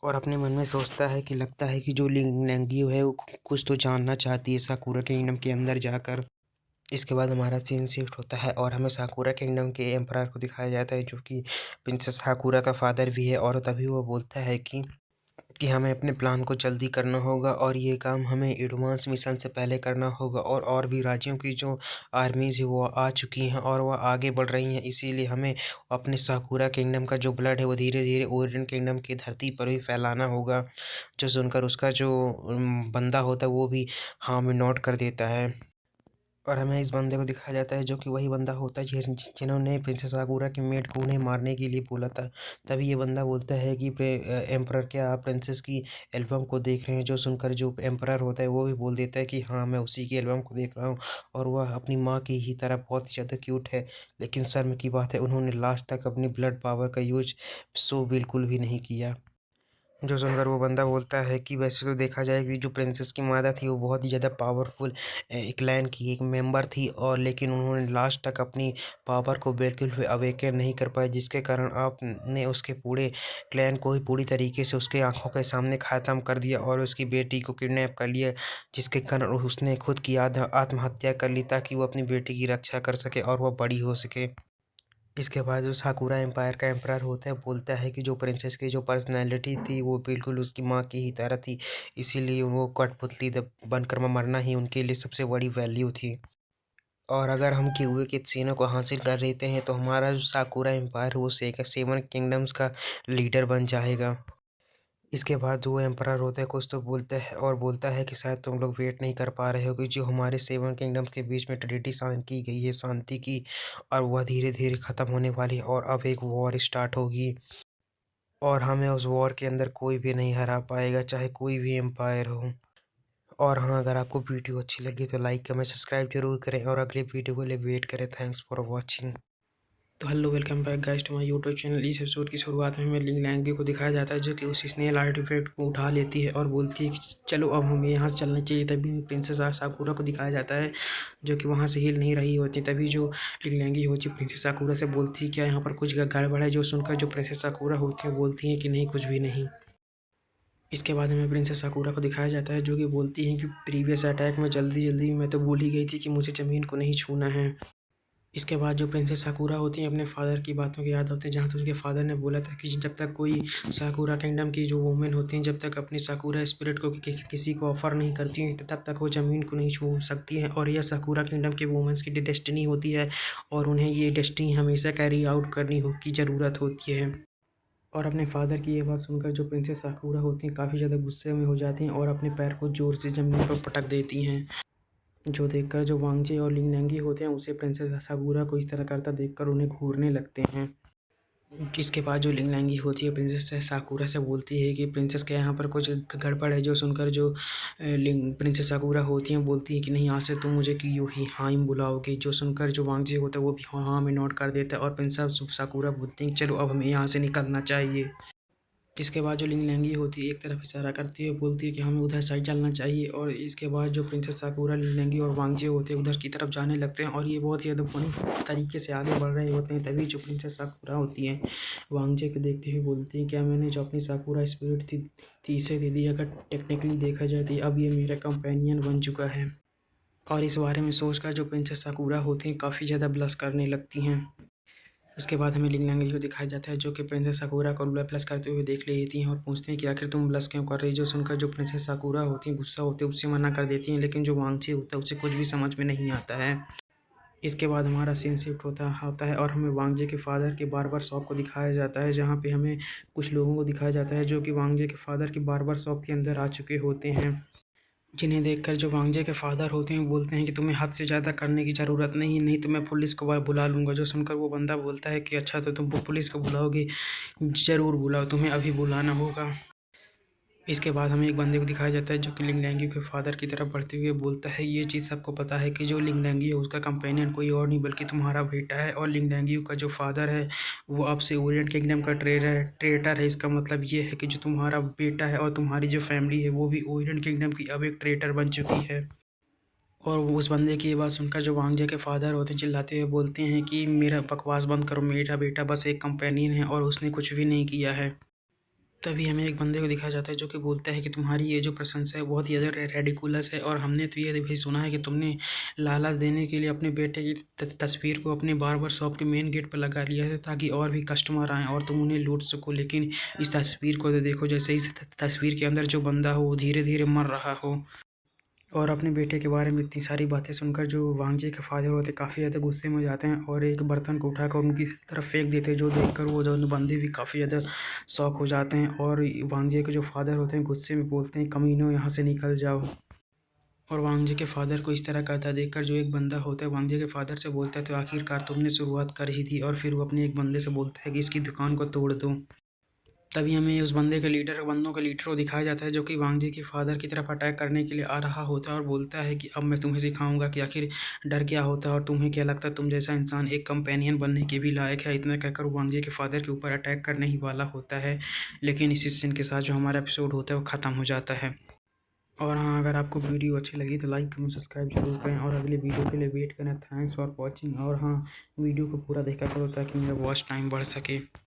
और अपने मन में सोचता है कि लगता है कि जो लिंग लैंगी है वो कुछ तो जानना चाहती है साकुरा किंगडम के अंदर जाकर। इसके बाद हमारा सीन शिफ्ट होता है और हमें साकुरा किंगडम के एम्परर को दिखाया जाता है जो कि प्रिंसेस साकुरा का फादर भी है। और तभी वो बोलता है कि हमें अपने प्लान को जल्दी करना होगा और ये काम हमें एडवांस मिशन से पहले करना होगा। और भी राज्यों की जो आर्मीज़ है वो आ चुकी हैं और वह आगे बढ़ रही हैं इसीलिए हमें अपने साकुरा किंगडम का जो ब्लड है वो धीरे धीरे ओरिएंट किंगडम की धरती पर भी फैलाना होगा। जो सुनकर उसका जो बंदा होता है वो भी हाँ में नोट कर देता है और हमें इस बंदे को दिखाया जाता है जो कि वही बंदा होता है जिन्होंने प्रिंसेस साकुरा की मेड को उन्हें मारने के लिए बोला था। तभी ये बंदा बोलता है कि एम्परर क्या आप प्रिंसेस की एल्बम को देख रहे हैं। जो सुनकर जो एम्परर होता है वो भी बोल देता है कि हाँ मैं उसी की एल्बम को देख रहा हूँ और वह अपनी माँ की ही तरह बहुत ही ज़्यादा क्यूट है। लेकिन शर्म की बात है उन्होंने लास्ट तक अपनी ब्लड पावर का यूज बिल्कुल भी नहीं किया। जो सुनकर वो बंदा बोलता है कि वैसे तो देखा जाए कि जो प्रिंसेस की मादा थी वो बहुत ही ज़्यादा पावरफुल एक क्लैन की एक मेंबर थी और लेकिन उन्होंने लास्ट तक अपनी पावर को बिल्कुल भी अवेकन नहीं कर पाए जिसके कारण आपने उसके पूरे क्लैन को ही पूरी तरीके से उसके आंखों के सामने ख़त्म कर दिया और उसकी बेटी को किडनैप कर लिया। जिसके कारण उसने खुद की आत्महत्या कर ली ताकि वो अपनी बेटी की रक्षा कर सके और वह बड़ी हो सके। इसके बाद जो साकुरा एम्पायर का एम्परर होता है बोलता है कि जो प्रिंसेस की जो पर्सनैलिटी थी वो बिल्कुल उसकी माँ की ही तरह थी, इसीलिए वो कठपुतली बनकर मरना ही उनके लिए सबसे बड़ी वैल्यू थी। और अगर हम किउए के सीनों को हासिल कर लेते हैं तो हमारा जो साकुरा एम्पायर है वो सेवन किंगडम्स का लीडर बन जाएगा। इसके बाद वो एम्परर होता है कुछ तो बोलता है और बोलता है कि शायद तुम लोग वेट नहीं कर पा रहे हो कि जो हमारे सेवन किंगडम्स के बीच में ट्रीटी साइन की गई है शांति की, और वह धीरे धीरे ख़त्म होने वाली है और अब एक वॉर स्टार्ट होगी और हमें उस वॉर के अंदर कोई भी नहीं हरा पाएगा, चाहे कोई भी एम्पायर हो। और हाँ, अगर आपको वीडियो अच्छी लगी तो लाइक कमेंट सब्सक्राइब जरूर करें और अगले वीडियो के लिए वेट करें। Thanks for watching. तो hello, welcome back guys to my YouTube channel. इस एपिसोड की शुरुआत में हमें लिंग लैंग्वेज को दिखाया जाता है जो कि उस स्नेल आर्टिफैक्ट को उठा लेती है और बोलती है कि चलो अब हमें यहाँ से चलना चाहिए। तभी प्रिंसेस साकुरा को दिखाया जाता है जो कि वहाँ से हिल नहीं रही होती। तभी जो लिंग लैंग्वेज होती है प्रिंसेस साकुरा से बोलती है क्या यहाँ पर कुछ गड़बड़ है, जो सुनकर जो प्रिंसेस साकुरा होती है बोलती है कि नहीं, कुछ भी नहीं। इसके बाद हमें प्रिंसेस साकुरा को दिखाया जाता है जो कि बोलती है कि प्रीवियस अटैक में जल्दी जल्दी मैं तो भूल ही गई थी कि मुझे ज़मीन को नहीं छूना है। इसके बाद जो प्रिंसेस साकुरा होती हैं अपने फादर की बातों की याद होती है, जहाँ तक उसके फादर ने बोला था कि जब तक कोई साकुरा किंगडम की जो वुमेन होती हैं जब तक अपनी साकुरा स्पिरिट को किसी को ऑफर नहीं करती हैं तब तक वो ज़मीन को नहीं छू सकती हैं। और यह साकुरा किंगडम के वुमेन्स की डेस्टिनी होती है और उन्हें ये डेस्टिनी हमेशा कैरी आउट करनी की ज़रूरत होती है। और अपने फादर की ये बात सुनकर जो प्रिंसेस साकुरा होती हैं काफ़ी ज़्यादा गुस्से में हो जाती हैं और अपने पैर को ज़ोर से ज़मीन पर पटक देती हैं, जो देखकर जो वांगजे और लिंगनंगी होते हैं उसे प्रिंसेस साकुरा को इस तरह करता देखकर उन्हें घूरने लगते हैं। इसके बाद जो लिंगनंगी होती है प्रिंसेस साकुरा से बोलती है कि प्रिंसेस के यहाँ पर कुछ गड़बड़ है, जो सुनकर जो लिंग प्रिंसेस साकुरा होती हैं बोलती है कि नहीं, आज से तुम मुझे क्यों ही हाइम बुलाओगे। जो सुनकर जो वांगजे होता है वो भी हाँ में नोट कर देता है और प्रिंसेस साकुरा बोलती हैं चलो अब हमें यहाँ से निकलना चाहिए। इसके बाद जो लिंगलैंगी होती है एक तरफ इशारा करती है, बोलती है कि हमें उधर साइड चलना चाहिए। और इसके बाद जो प्रिंसेस साकुरा, लिंगलैंगी और वांगजे होते हैं उधर की तरफ जाने लगते हैं और ये बहुत ही ज़्यादा तरीके से आगे बढ़ रहे होते हैं। तभी जो प्रिंसेस साकुरा होती हैं वांगजे को देखते हुए बोलती हैं क्या मैंने जो अपनी साकुरा स्पिरिट थी इसे दे दी। अगर टेक्निकली देखा जाए तो अब ये मेरा कंपेनियन बन चुका है। और इस बारे में सोचकर जो प्रिंसेस साकुरा होती हैं काफ़ी ज़्यादा ब्लश करने लगती हैं। उसके बाद हमें लिंगलैंगी को दिखाया जाता है जो कि प्रिंसेस साकुरा को ब्लश करते हुए देख लेती हैं और पूछते हैं कि आखिर तुम ब्लश क्यों कर रही हो। जो सुनकर जो प्रिंसेस साकुरा होती हैं गुस्सा होते हैं, उससे मना कर देती हैं, लेकिन जो वांगची होता है उसे कुछ भी समझ में नहीं आता है। इसके बाद हमारा सीन शिफ्ट होता है और हमें वांगजे के फादर के बार्बर शॉप को दिखाया जाता है, जहाँ पे हमें कुछ लोगों को दिखाया जाता है जो कि वांगजे के फादर की बार्बर शॉप के अंदर आ चुके होते हैं, जिन्हें देखकर जो वांगजे के फादर होते हैं बोलते हैं कि तुम्हें हद से ज़्यादा करने की ज़रूरत नहीं, नहीं तो मैं पुलिस को बुला लूँगा। जो सुनकर वो बंदा बोलता है कि अच्छा तो तुम पुलिस को बुलाओगे, ज़रूर बुलाओ, तुम्हें अभी बुलाना होगा। इसके बाद हमें एक बंदे को दिखाया जाता है जो कि लिंगलैंगी के फादर की तरफ बढ़ते हुए बोलता है ये चीज़ सबको पता है कि जो लिंगलैंगी है उसका कंपेनियन कोई और नहीं बल्कि तुम्हारा बेटा है, और लिंगलैंगी का जो फादर है वो अब से ओरिएंट किंगडम का ट्रेटर है। इसका मतलब ये है कि जो तुम्हारा बेटा है और तुम्हारी जो फैमिली है वो भी ओरिएंट किंगडम की अब एक ट्रेटर बन चुकी है। और वो उस बंदे की ये बात सुनकर जो वांगजे के फादर होते हैं चिल्लाते हुए बोलते हैं कि मेरा बकवास बंद करो, मेरा बेटा बस एक कंपेनियन है और उसने कुछ भी नहीं किया है। तभी हमें एक बंदे को दिखाया जाता है जो कि बोलता है कि तुम्हारी ये जो प्रशंसा है बहुत ही ज़्यादा रेडिकुलस है, और हमने तो ये भी सुना है कि तुमने लालच देने के लिए अपने बेटे की तस्वीर को अपने बार्बर शॉप के मेन गेट पर लगा लिया है ताकि और भी कस्टमर आएँ और तुम उन्हें लूट सको। लेकिन इस तस्वीर को तो देखो, जैसे इस तस्वीर के अंदर जो बंदा हो वो धीरे धीरे मर रहा हो। और अपने बेटे के बारे में इतनी सारी बातें सुनकर जो वांगजे के फादर होते काफ़ी ज़्यादा गुस्से में हो जाते हैं और एक बर्तन को उठाकर उनकी तरफ फेंक देते हैं, जो देखकर वो दोनों बंदे भी काफ़ी ज़्यादा शॉक हो जाते हैं। और वांगजे के जो फादर होते हैं गुस्से में बोलते हैं कमीनों, यहाँ से निकल जाओ। और वांगजे के फादर को इस तरह करता देखकर जो एक बंदा होता है वांगजे के फादर से बोलता है तो आखिरकार तुमने शुरुआत कर ही दी। और फिर वो अपने एक बंदे से बोलता है कि इसकी दुकान को तोड़ दो। तभी हमें उस बंदों के लीडर को दिखाया जाता है जो कि वांगजी के फादर की तरफ अटैक करने के लिए आ रहा होता है और बोलता है कि अब मैं तुम्हें सिखाऊंगा कि आखिर डर क्या होता है और तुम्हें क्या लगता है तुम जैसा इंसान एक कंपेनियन बनने के भी लायक है। इतना कहकर वांगजी के फादर के ऊपर अटैक करने ही वाला होता है, लेकिन इसी सीन के साथ जो हमारा एपिसोड होता है वो ख़त्म हो जाता है। और हाँ, अगर आपको वीडियो अच्छी लगी तो लाइक कमेंट सब्सक्राइब जरूर करें और अगले वीडियो के लिए वेट करें। Thanks for watching. और हाँ, वीडियो को पूरा देखा करो ताकि मेरा वॉच टाइम बढ़ सके।